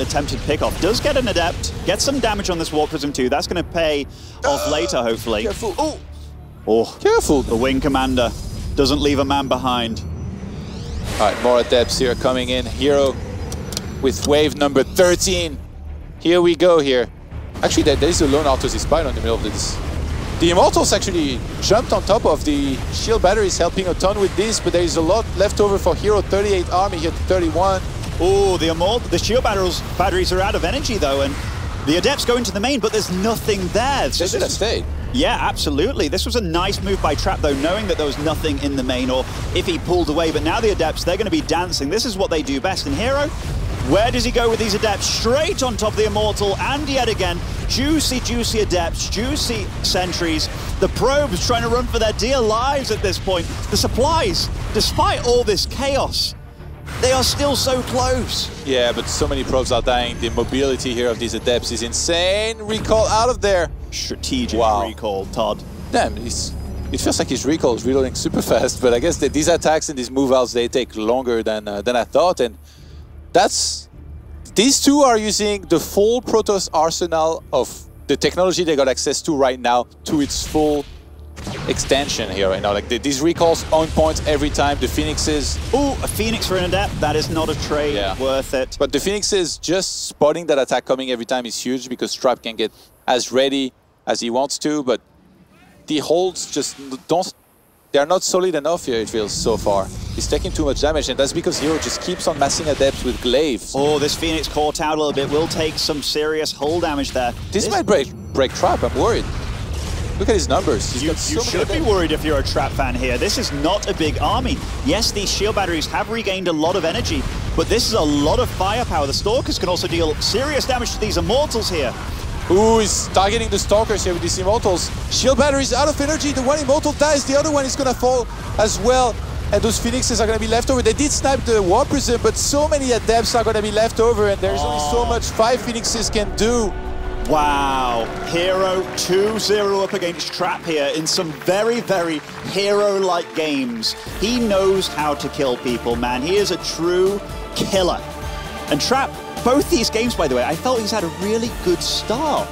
attempted pick-off. Does get an Adept. Get some damage on this Warp Prism too. That's going to pay off later, hopefully. Careful. Oh, careful. The Wing Commander doesn't leave a man behind. All right, more Adepts here coming in. herO with wave number 13. Here we go here. Actually, there's a lone Arthur's Spine in the middle of this. The Immortals actually jumped on top of the shield batteries, helping a ton with this, but there is a lot left over for herO. 38 army here to 31. Oh, the shield batteries are out of energy though, and the Adepts go into the main, but there's nothing there. They should have stayed. Yeah, absolutely. This was a nice move by Trap, though, knowing that there was nothing in the main, or if he pulled away. But now the Adepts, they're going to be dancing. This is what they do best. And herO, Where does he go with these Adepts? Straight on top of the Immortal, and yet again, juicy, juicy Adepts, juicy Sentries. The Probes trying to run for their dear lives at this point. The supplies, despite all this chaos, they are still so close. Yeah, but so many Probes are dying. The mobility here of these Adepts is insane. Recall out of there. Strategic recall, Todd. Damn, it feels like his recall is reloading super fast, but I guess that these attacks and these move-outs, they take longer than I thought, and these two are using the full Protoss arsenal of the technology they got access to right now to its full extension here. You know, like these recalls on point every time. The Phoenixes. Ooh, a Phoenix for an Adept. That is not a trade worth it. But the Phoenixes just spotting that attack coming every time is huge because Trap can get as ready as he wants to, but the holds just don't. They're not solid enough here, it feels, so far. He's taking too much damage, and that's because herO just keeps on massing Adepts with glaives. Oh, this Phoenix caught out a little bit. Will take some serious hull damage there. This might break Trap, I'm worried. Look at his numbers. You should be worried if you're a Trap fan here. This is not a big army. Yes, these shield batteries have regained a lot of energy, but this is a lot of firepower. The Stalkers can also deal serious damage to these Immortals here. Ooh, he's targeting the Stalkers here with these Immortals. Shield batteries out of energy. The one Immortal dies, the other one is gonna fall as well. And those Phoenixes are gonna be left over. They did snipe the War Prism, but so many Adepts are gonna be left over, and there's only so much 5 Phoenixes can do. Wow, herO 2-0 up against Trap here in some very, very herO-like games. He knows how to kill people, man. He is a true killer. And Trap, both these games, by the way, I felt he's had a really good start.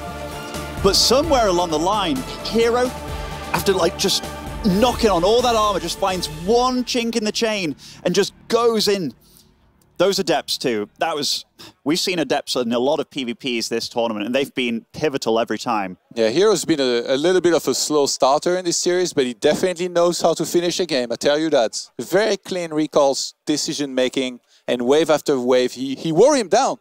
But somewhere along the line, herO, after like just knocking on all that armor, just finds one chink in the chain and just goes in. Those Adepts too, we've seen Adepts in a lot of PvPs this tournament, and they've been pivotal every time. Yeah, herO's been a little bit of a slow starter in this series, but he definitely knows how to finish a game, I tell you that. Very clean recalls, decision-making, and wave after wave, he wore him down.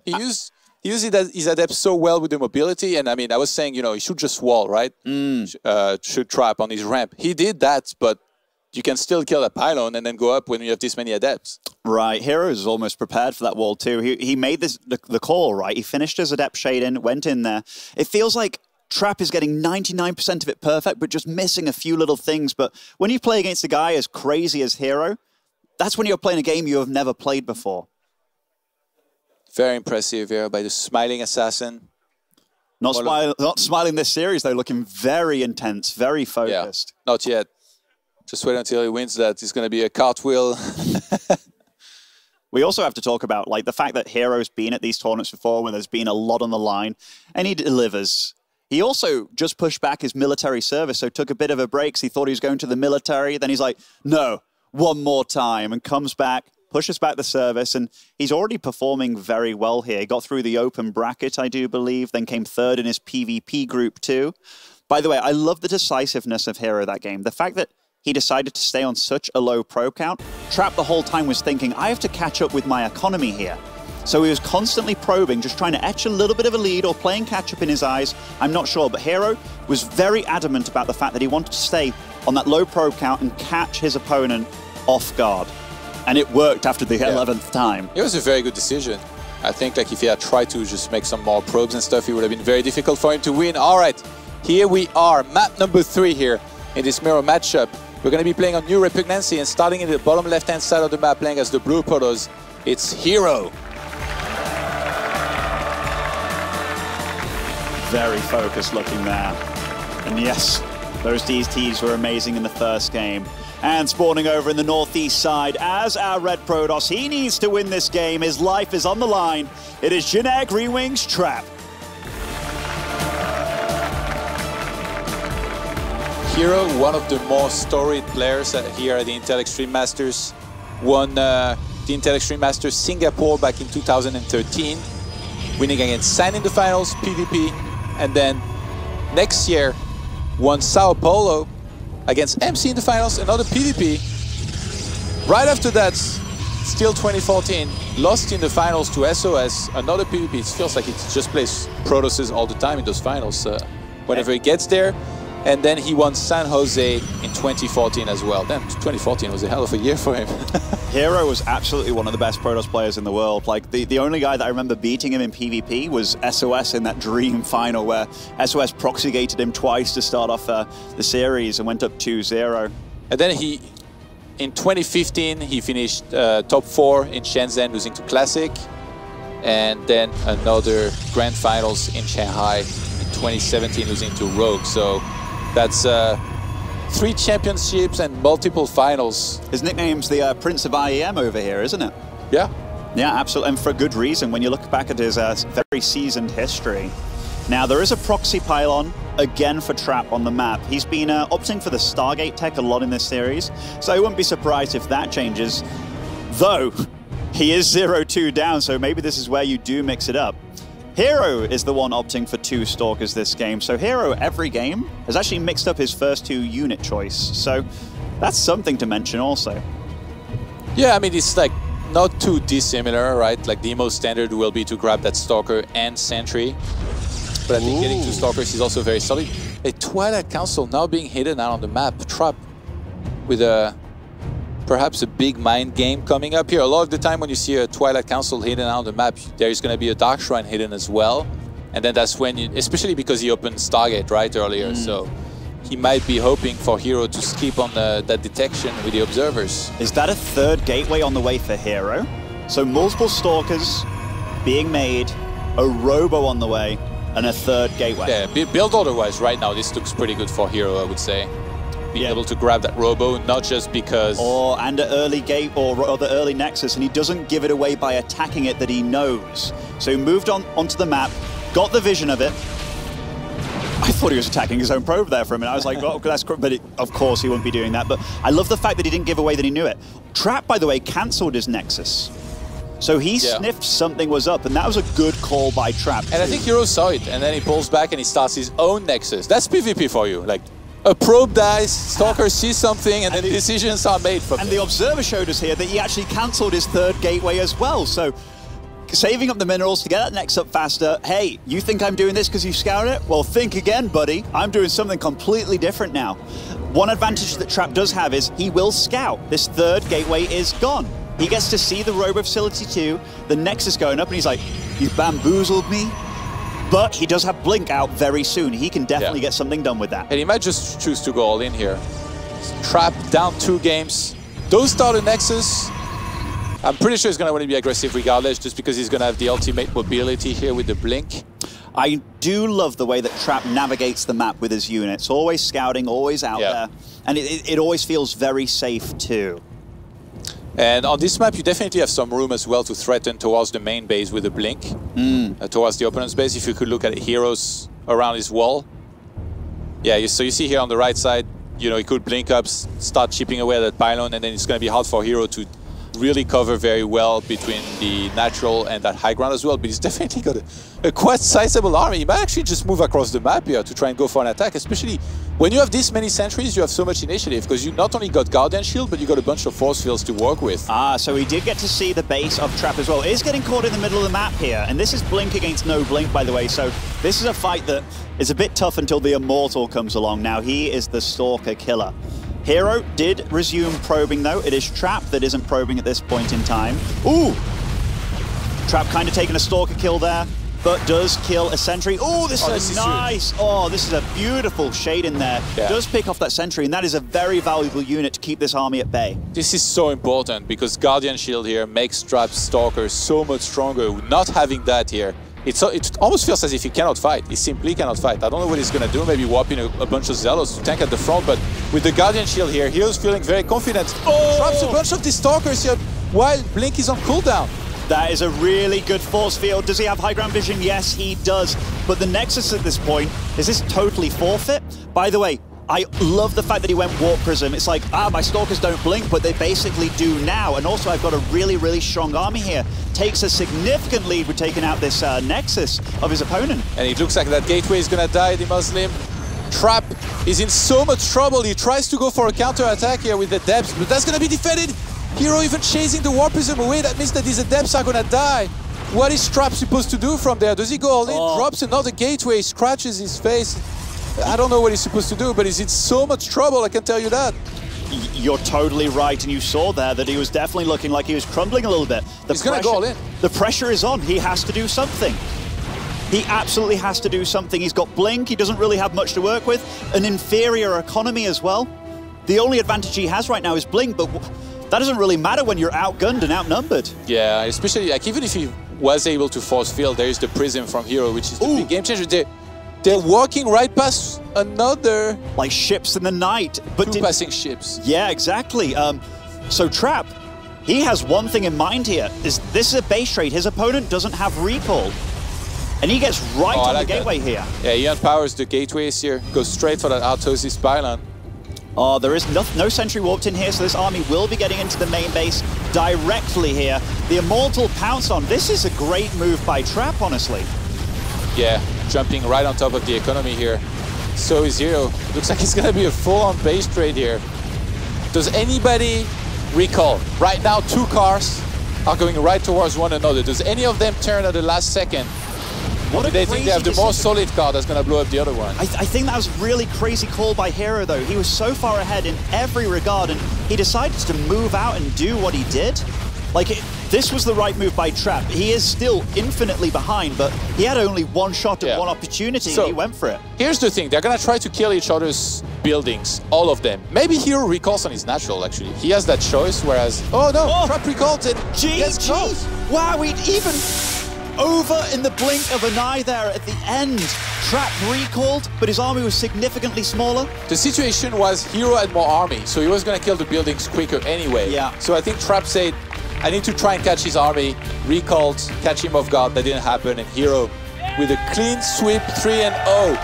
He used his Adepts so well with the mobility, and I mean, I was saying, you know, he should just wall, right? Should Trap on his ramp. He did that, but you can still kill a pylon and then go up when you have this many Adepts. Right, herO is almost prepared for that wall too. He made the call, right? He finished his Adept shade in, went in there. It feels like Trap is getting 99% of it perfect, but just missing a few little things. But when you play against a guy as crazy as herO, that's when you're playing a game you have never played before. Very impressive here by the smiling assassin. Not smiling this series, though, looking very intense, very focused. Yeah, not yet. Just wait until he wins that. It's going to be a cartwheel. We also have to talk about like the fact that herO's been at these tournaments before where there's been a lot on the line, and he delivers. He also just pushed back his military service, so took a bit of a break. So he thought he was going to the military. Then he's like, no, one more time, and comes back, pushes back the service, and he's already performing very well here. He got through the open bracket, I do believe, then came third in his PvP group too. By the way, I love the decisiveness of herO that game. The fact that he decided to stay on such a low pro count. Trap the whole time was thinking, I have to catch up with my economy here. So he was constantly probing, just trying to etch a little bit of a lead or playing catch up in his eyes. I'm not sure, but herO was very adamant about the fact that he wanted to stay on that low pro count and catch his opponent off guard. And it worked after the 11th time. It was a very good decision. I think like if he had tried to just make some more probes and stuff, it would have been very difficult for him to win. All right, here we are, map number 3 here in this mirror matchup. We're going to be playing on New Repugnancy, and starting in the bottom left-hand side of the map, playing as the Blue Protoss, it's herO. Very focused looking there. And yes, those DTs were amazing in the first game. And spawning over in the northeast side as our Red Protoss. He needs to win this game. His life is on the line. It is Generic Rewing's Trap. herO, one of the more storied players here at the Intel Extreme Masters, won the Intel Extreme Masters Singapore back in 2013, winning against San in the finals, PvP, and then next year won Sao Paulo against MC in the finals, another PvP. Right after that, still 2014, lost in the finals to SOS, another PvP. It feels like he just plays Protosses all the time in those finals whenever he gets there. And then he won San Jose in 2014 as well. Damn, 2014 was a hell of a year for him. herO was absolutely one of the best Protoss players in the world. Like, the only guy that I remember beating him in PvP was SOS in that Dream final where SOS proxy-gated him twice to start off the series and went up 2-0. And then in 2015, he finished top 4 in Shenzhen, losing to Classic. And then another Grand Finals in Shanghai in 2017, losing to Rogue. So that's 3 championships and multiple finals. His nickname's the Prince of IEM over here, isn't it? Yeah. Yeah, absolutely, and for good reason when you look back at his very seasoned history. Now, there is a proxy pylon, again for Trap on the map. He's been opting for the Stargate tech a lot in this series, so I wouldn't be surprised if that changes. Though, he is 0-2 down, so maybe this is where you do mix it up. herO is the one opting for 2 Stalkers this game, so herO every game has actually mixed up his first 2 unit choice, so that's something to mention also. Yeah, I mean, it's like not too dissimilar, right? Like the most standard will be to grab that Stalker and Sentry, but I think getting 2 Stalkers is also very solid. A Twilight Council now being hidden out on the map, Trap with perhaps a big mind game coming up here. A lot of the time when you see a Twilight Council hidden out on the map, there's going to be a Dark Shrine hidden as well. And then that's when you, especially because he opened Stargate right earlier, so he might be hoping for herO to skip on that detection with the observers. Is that a 3rd gateway on the way for herO? So multiple Stalkers being made, a Robo on the way, and a 3rd gateway. Yeah, build order-wise right now, this looks pretty good for herO, I would say. Being able to grab that Robo, not just because... and an early gate or the early Nexus, and he doesn't give it away by attacking it that he knows. So he moved onto the map, got the vision of it. I thought he was attacking his own probe there for a minute. I was like, oh, that's correct. But of course he wouldn't be doing that. But I love the fact that he didn't give away that he knew it. Trap, by the way, cancelled his Nexus. So he sniffed something was up, and that was a good call by Trap. And I think herO saw it, and then he pulls back and he starts his own Nexus. That's PvP for you. Like, a probe dies, Stalker sees something, and then the decisions are made from it. And the observer showed us here that he actually cancelled his 3rd gateway as well. So saving up the minerals to get that next up faster. Hey, you think I'm doing this because you scouted it? Well, think again, buddy. I'm doing something completely different now. One advantage that Trap does have is he will scout. This 3rd gateway is gone. He gets to see the Robo Facility 2, the Nexus going up, and he's like, you bamboozled me? But he does have Blink out very soon. He can definitely get something done with that. And he might just choose to go all in here. Trap down 2 games. Those start a Nexus. I'm pretty sure he's going to want to be aggressive regardless, just because he's going to have the ultimate mobility here with the Blink. I do love the way that Trap navigates the map with his units. Always scouting, always out there. And it always feels very safe too. And on this map, you definitely have some room as well to threaten towards the main base with a Blink. Towards the opponent's base, if you could look at herO's around his wall. Yeah, so you see here on the right side, you know, he could Blink up, start chipping away at that pylon, and then it's going to be hard for herO to really cover very well between the natural and that high ground as well. But he's definitely got a quite sizable army. He might actually just move across the map here to try and go for an attack, especially when you have this many sentries, you have so much initiative, because you not only got Guardian Shield, but you got a bunch of force fields to work with. So he did get to see the base of Trap as well. It is getting caught in the middle of the map here, and this is Blink against no Blink, by the way, so this is a fight that is a bit tough until the Immortal comes along. Now, he is the Stalker killer. herO did resume probing, though. It is Trap that isn't probing at this point in time. Ooh! Trap kind of taking a Stalker kill there, but does kill a Sentry. Ooh, this is nice! Oh, this is a beautiful shade in there. Does pick off that Sentry, and that is a very valuable unit to keep this army at bay. This is so important, because Guardian Shield here makes Trap's Stalker so much stronger. Not having that here, it almost feels as if he cannot fight. He simply cannot fight. I don't know what he's going to do, maybe warp in a bunch of Zealots to tank at the front, but with the Guardian Shield here, he's feeling very confident. Traps a bunch of these Stalkers here while Blink is on cooldown. That is a really good force field. Does he have high ground vision? Yes, he does. But the Nexus at this point, is this totally forfeit? By the way, I love the fact that he went Warp Prism. It's like, my Stalkers don't blink, but they basically do now. And also, I've got a really, really strong army here. Takes a significant lead with taking out this Nexus of his opponent. And it looks like that gateway is going to die, the Muslim. Trap is in so much trouble. He tries to go for a counter-attack here with the Depths, but that's going to be defended. herO even chasing the Warp Prism away. That means that these Adepts are going to die. What is Trap supposed to do from there? Does he go all in? Drops another gateway, scratches his face. I don't know what he's supposed to do, but he's in so much trouble, I can tell you that. You're totally right, and you saw there that he was definitely looking like he was crumbling a little bit. He's going to go all in. The pressure is on. He has to do something. He absolutely has to do something. He's got Blink. He doesn't really have much to work with. An inferior economy as well. The only advantage he has right now is Blink, but that doesn't really matter when you're outgunned and outnumbered. Yeah, especially like even if he was able to force field, there is the Prism from herO, which is the big game changer. They're walking right past another... Like ships in the night. But two passing ships. Yeah, exactly. So Trap, he has one thing in mind here. This is a base trade. His opponent doesn't have recall. And he gets right on the gateway here. Yeah, he unpowers the gateways here. Goes straight for that Autosis pylon. Oh, there is no sentry warped in here, so this army will be getting into the main base directly here. The Immortal pounce on. This is a great move by Trap, honestly. Yeah, jumping right on top of the economy here. So is herO. Looks like it's going to be a full-on base trade here. Does anybody recall? Right now, two cars are going right towards one another. Does any of them turn at the last second? What do they think they have the more solid car that's going to blow up the other one? I think that was a really crazy call by herO, though. He was so far ahead in every regard, and he decided to move out and do what he did. Like, this was the right move by Trap. He is still infinitely behind, but he had only one shot and one opportunity, and he went for it. Here's the thing. They're going to try to kill each other's buildings, all of them. Maybe herO recalls on his natural, actually. He has that choice, whereas... Oh, no! Trap recalls it. GG! Wow, we'd even... Over in the blink of an eye there at the end. Trap recalled, but his army was significantly smaller. The situation was herO had more army, so he was going to kill the buildings quicker anyway. Yeah. So I think Trap said, I need to try and catch his army. Recalled, catch him off guard. That didn't happen. And herO with a clean sweep, 3-0.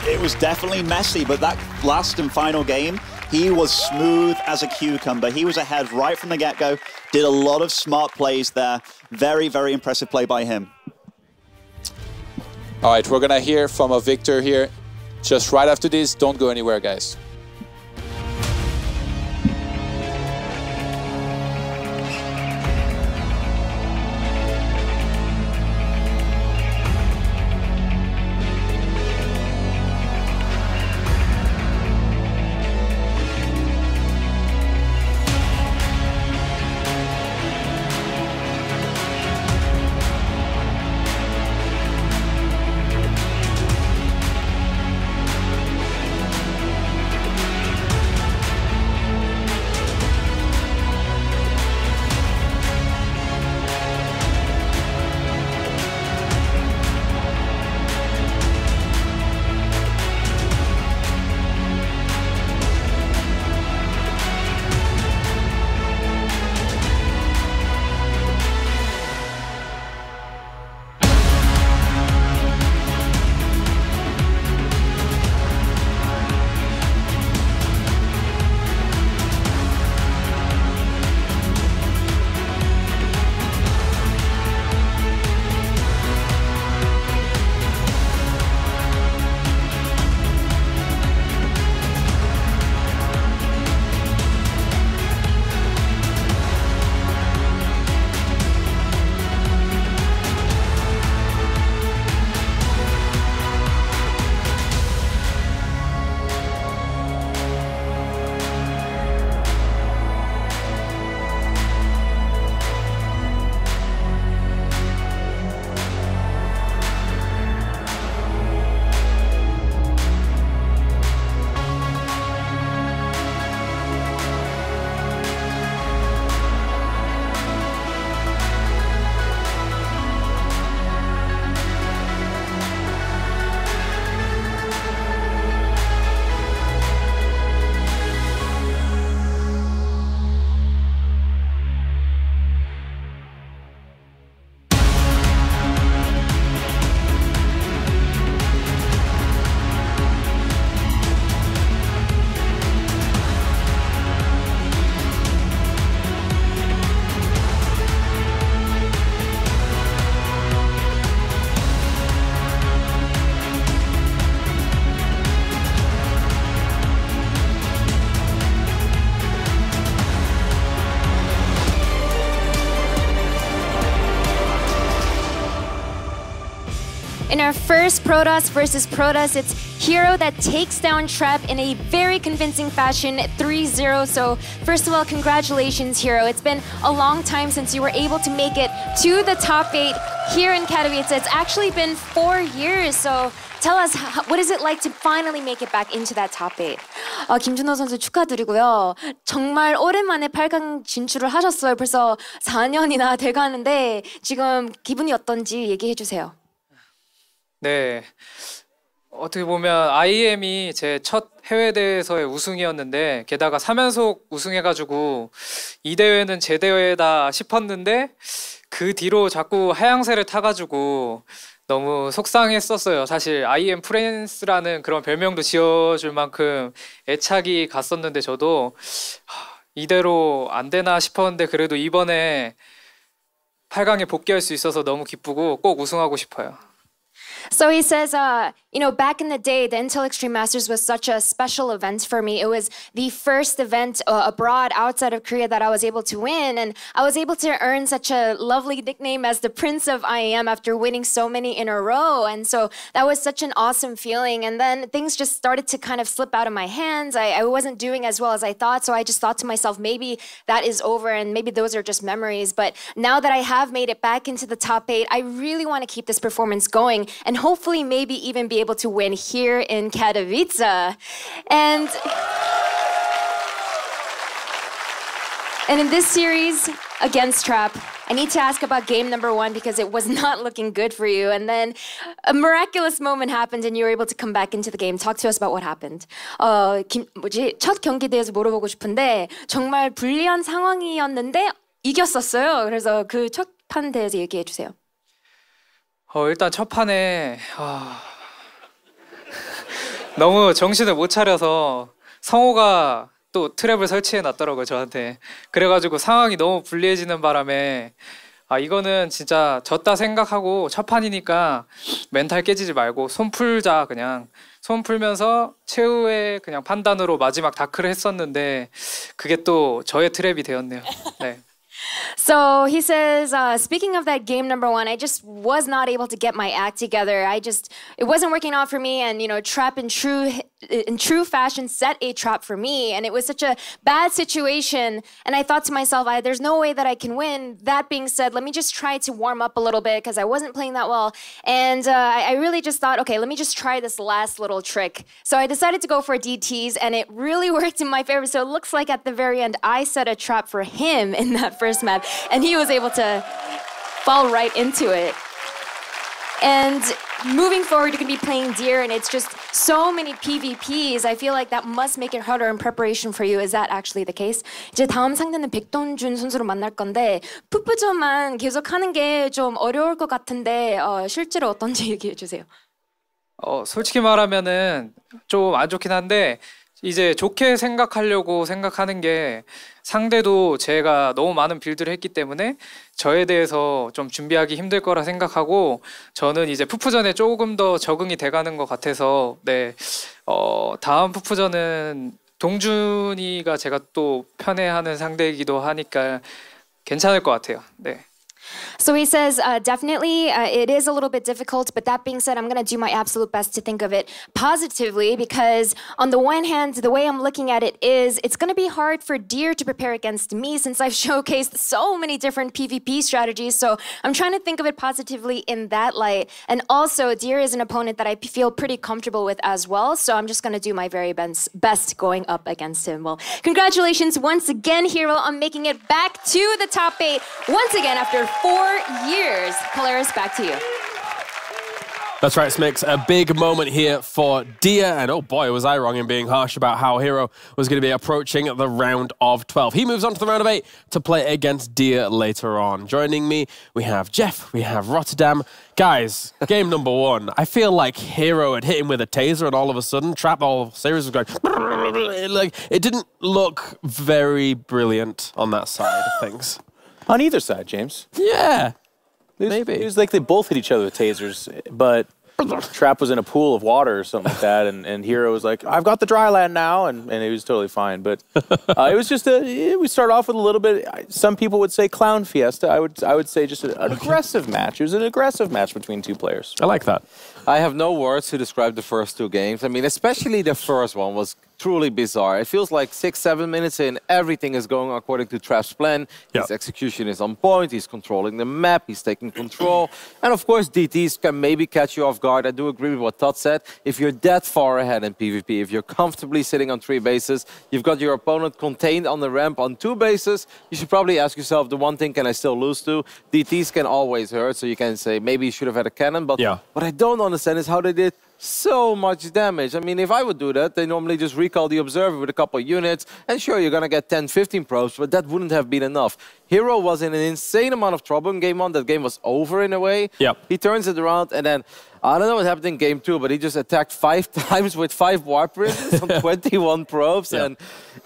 It was definitely messy, but that last and final game, he was smooth as a cucumber. He was ahead right from the get-go. Did a lot of smart plays there. Very, very impressive play by him. All right, we're going to hear from a victor here just right after this. Don't go anywhere, guys. In our first Protoss versus Protoss, it's herO that takes down Trap in a very convincing fashion, 3-0. So first of all, congratulations, herO. It's been a long time since you were able to make it to the top 8 here in Katowice. It's actually been 4 years. So tell us, what is it like to finally make it back into that top 8? 김준호 선수 축하드리고요. 정말 오랜만에 8강 진출을 하셨어요. 벌써 4년이나 돼가는데 지금 기분이 어떤지 얘기해 주세요. 네, 어떻게 보면 IEM이 제 첫 해외 대회에서의 우승이었는데 게다가 3연속 우승해가지고 이 대회는 제 대회다 싶었는데 그 뒤로 자꾸 하향세를 타가지고 너무 속상했었어요. 사실 IEM 프린스라는 그런 별명도 지어줄 만큼 애착이 갔었는데 저도 이대로 안 되나 싶었는데 그래도 이번에 8강에 복귀할 수 있어서 너무 기쁘고 꼭 우승하고 싶어요. So he says, you know, back in the day, the Intel Extreme Masters was such a special event for me. It was the first event abroad outside of Korea that I was able to win. And I was able to earn such a lovely nickname as the Prince of IEM after winning so many in a row. And so that was such an awesome feeling. And then things just started to kind of slip out of my hands. I wasn't doing as well as I thought. So I just thought to myself, maybe that is over and maybe those are just memories. But now that I have made it back into the top 8, I really want to keep this performance going and hopefully maybe even be able to win here in Katowice. And in this series against Trap, I need to ask about game number 1 because it was not looking good for you. And then a miraculous moment happened and you were able to come back into the game. Talk to us about what happened. 첫 경기에 대해서 물어보고 싶은데 정말 불리한 상황이었는데 이겼었어요. 그래서 그 첫 판 대해서 얘기해 주세요. 일단 첫 판에 너무 정신을 못 차려서 성호가 또 트랩을 설치해 놨더라고요, 저한테. 그래가지고 상황이 너무 불리해지는 바람에 이거는 진짜 졌다 생각하고 첫 판이니까 멘탈 깨지지 말고 손 풀자, 그냥 손 풀면서 최후의 그냥 판단으로 마지막 다크를 했었는데 그게 또 저의 트랩이 되었네요. 네. So he says, speaking of that game number 1, I just was not able to get my act together. It wasn't working out for me, and you know, Trap in true fashion set a trap for me, and it was such a bad situation. And I thought to myself, there's no way that I can win. That being said, let me just try to warm up a little bit because I wasn't playing that well, and I really just thought, okay, let me just try this last little trick. So I decided to go for DTs, and it really worked in my favor. So it looks like at the very end, I set a trap for him in that first map, and he was able to fall right into it. And moving forward, you can be playing Deer, and it's just so many PvPs. I feel like that must make it harder in preparation for you. Is that actually the case? 이제 다음 상대는 백돈준 선수로 만날 건데 푸푸전만 계속 하는 게 좀 어려울 것 같은데 실제로 어떤지 얘기해 주세요. 솔직히 말하면은 좀 안 좋긴 한데 이제 좋게 생각하려고 생각하는 게 상대도 제가 너무 많은 빌드를 했기 때문에 저에 대해서 좀 준비하기 힘들 거라 생각하고 저는 이제 푸푸전에 조금 더 적응이 돼가는 것 같아서 네, 다음 푸푸전은 동준이가 제가 또 편애하는 상대이기도 하니까 괜찮을 것 같아요. 네. So he says, definitely, it is a little bit difficult, but that being said, I'm going to do my absolute best to think of it positively because on the one hand, the way I'm looking at it is it's going to be hard for Deer to prepare against me since I've showcased so many different PvP strategies. So I'm trying to think of it positively in that light. And also, Deer is an opponent that I feel pretty comfortable with as well. So I'm just going to do my very best going up against him. Well, congratulations once again, herO, on making it back to the top 8 once again after 4 years. Polaris, back to you. That's right, Smix. A big moment here for Dia. And oh boy, was I wrong in being harsh about how herO was going to be approaching the round of 12. He moves on to the round of 8 to play against Dia later on. Joining me, we have Jeff, we have Rotterdam. Guys, game number 1. I feel like herO had hit him with a taser and all of a sudden, Trap, the whole series was going... Like, it didn't look very brilliant on that side of things. On either side, James. Yeah, maybe. It was like they both hit each other with tasers, but Trap was in a pool of water or something like that, and herO was like, I've got the dry land now, and he was totally fine. But it was just we start off with a little bit, some people would say clown fiesta. I would say just an aggressive match. It was an aggressive match between two players. I like that. I have no words to describe the first two games. I mean, especially the first one was truly bizarre. It feels like 6-7 minutes in, everything is going according to Trap's plan. His execution is on point. He's controlling the map. He's taking control. And of course, DTs can maybe catch you off guard. I do agree with what Todd said. If you're that far ahead in PvP, if you're comfortably sitting on 3 bases, you've got your opponent contained on the ramp on 2 bases, you should probably ask yourself, the one thing can I still lose to? DTs can always hurt, so you can say maybe you should have had a cannon. But what I don't understand is how they did so much damage. I mean, if I would do that, they normally just recall the observer with a couple of units, and sure, you're gonna get 10-15 probes, but that wouldn't have been enough. herO was in an insane amount of trouble in game 1. That game was over in a way. He turns it around, and then I don't know what happened in game 2, but he just attacked 5 times with 5 warp bridges on 21 probes, and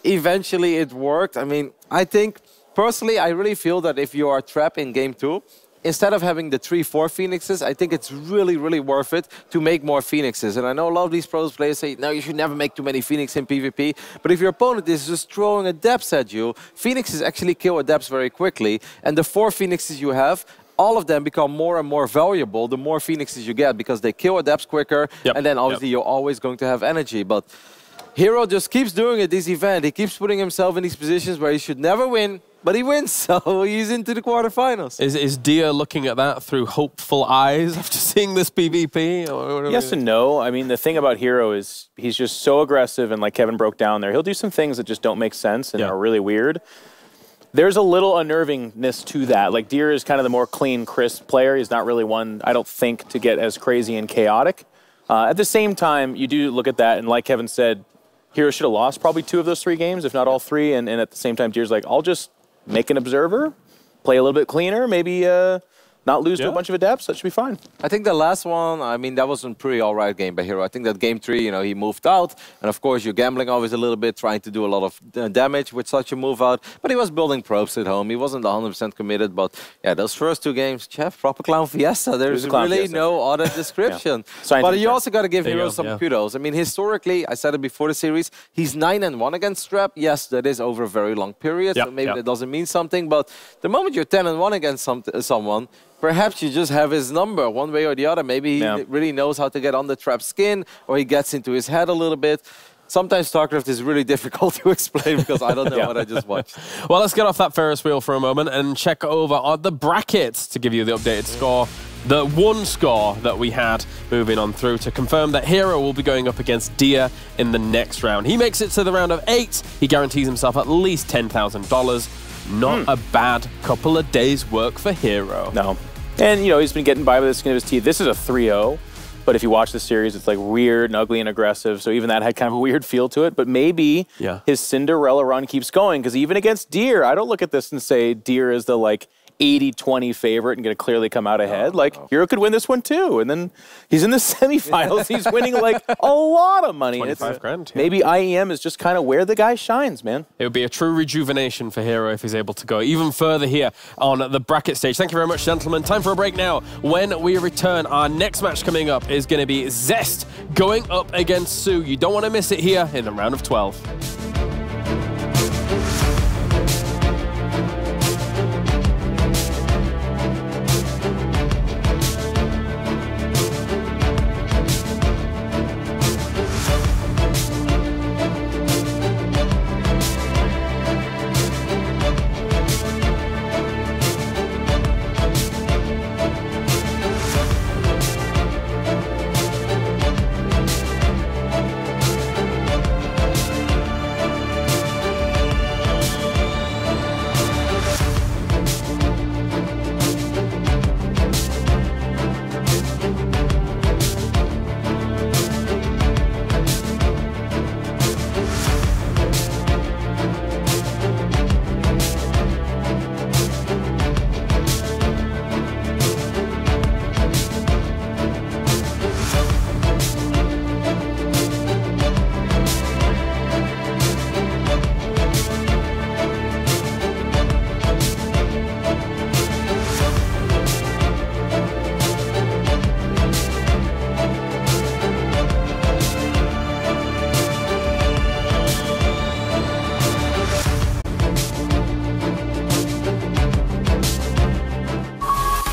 eventually it worked. I mean, I think personally, I really feel that if you are Trap in game 2, instead of having the 3-4 Phoenixes, I think it's really, really worth it to make more Phoenixes. And I know a lot of these pros players say, no, you should never make too many Phoenix in PvP. But if your opponent is just throwing adepts at you, Phoenixes actually kill adepts very quickly. And the 4 Phoenixes you have, all of them become more and more valuable the more Phoenixes you get, because they kill adepts quicker. And then obviously you're always going to have energy. But herO just keeps doing it this event. He keeps putting himself in these positions where he should never win, but he wins, so he's into the quarterfinals. Is Dia looking at that through hopeful eyes after seeing this PvP? Yes and no. I mean, the thing about herO is he's just so aggressive, and like Kevin broke down there, he'll do some things that just don't make sense and are really weird. There's a little unnervingness to that. Like, Dia is kind of the more clean, crisp player. He's not really one, I don't think, to get as crazy and chaotic. At the same time, you do look at that, and like Kevin said, herO should have lost probably 2 of those 3 games, if not all 3, and at the same time, Dia's like, I'll just make an observer, play a little bit cleaner, maybe not lose to a bunch of adepts. That should be fine. I think the last one, I mean, that was a pretty all-right game by herO. I think that game 3, you know, he moved out. And of course, you're gambling always a little bit, trying to do a lot of damage with such a move out. But he was building probes at home. He wasn't 100% committed. But yeah, those first 2 games, Jeff, proper clown fiesta. There's really no other description. But you also got to give herO some kudos. I mean, historically, I said it before the series, he's 9-1 against Trap. Yes, that is over a very long period. So maybe that doesn't mean something. But the moment you're 10-1 against someone, perhaps you just have his number one way or the other. Maybe he really knows how to get on the Trap's skin, or he gets into his head a little bit. Sometimes StarCraft is really difficult to explain because I don't know what I just watched. Well, let's get off that Ferris wheel for a moment and check over on the brackets to give you the updated score. The one score that we had moving on through to confirm that herO will be going up against Dia in the next round. He makes it to the round of 8. He guarantees himself at least $10,000. Not a bad couple of days' work for herO. No. And, you know, he's been getting by with the skin of his teeth. This is a 3-0. But if you watch the series, it's like weird and ugly and aggressive. So even that had kind of a weird feel to it. But maybe his Cinderella run keeps going. Because even against Deer, I don't look at this and say Deer is the, like, 80-20 favorite and going to clearly come out ahead. herO could win this one too. And then he's in the semifinals. He's winning like a lot of money. 25 grand. Maybe IEM is just kind of where the guy shines, man. It would be a true rejuvenation for herO if he's able to go even further here on the bracket stage. Thank you very much, gentlemen. Time for a break now. When we return, our next match coming up is going to be Zest going up against Sue. You don't want to miss it here in the round of 12.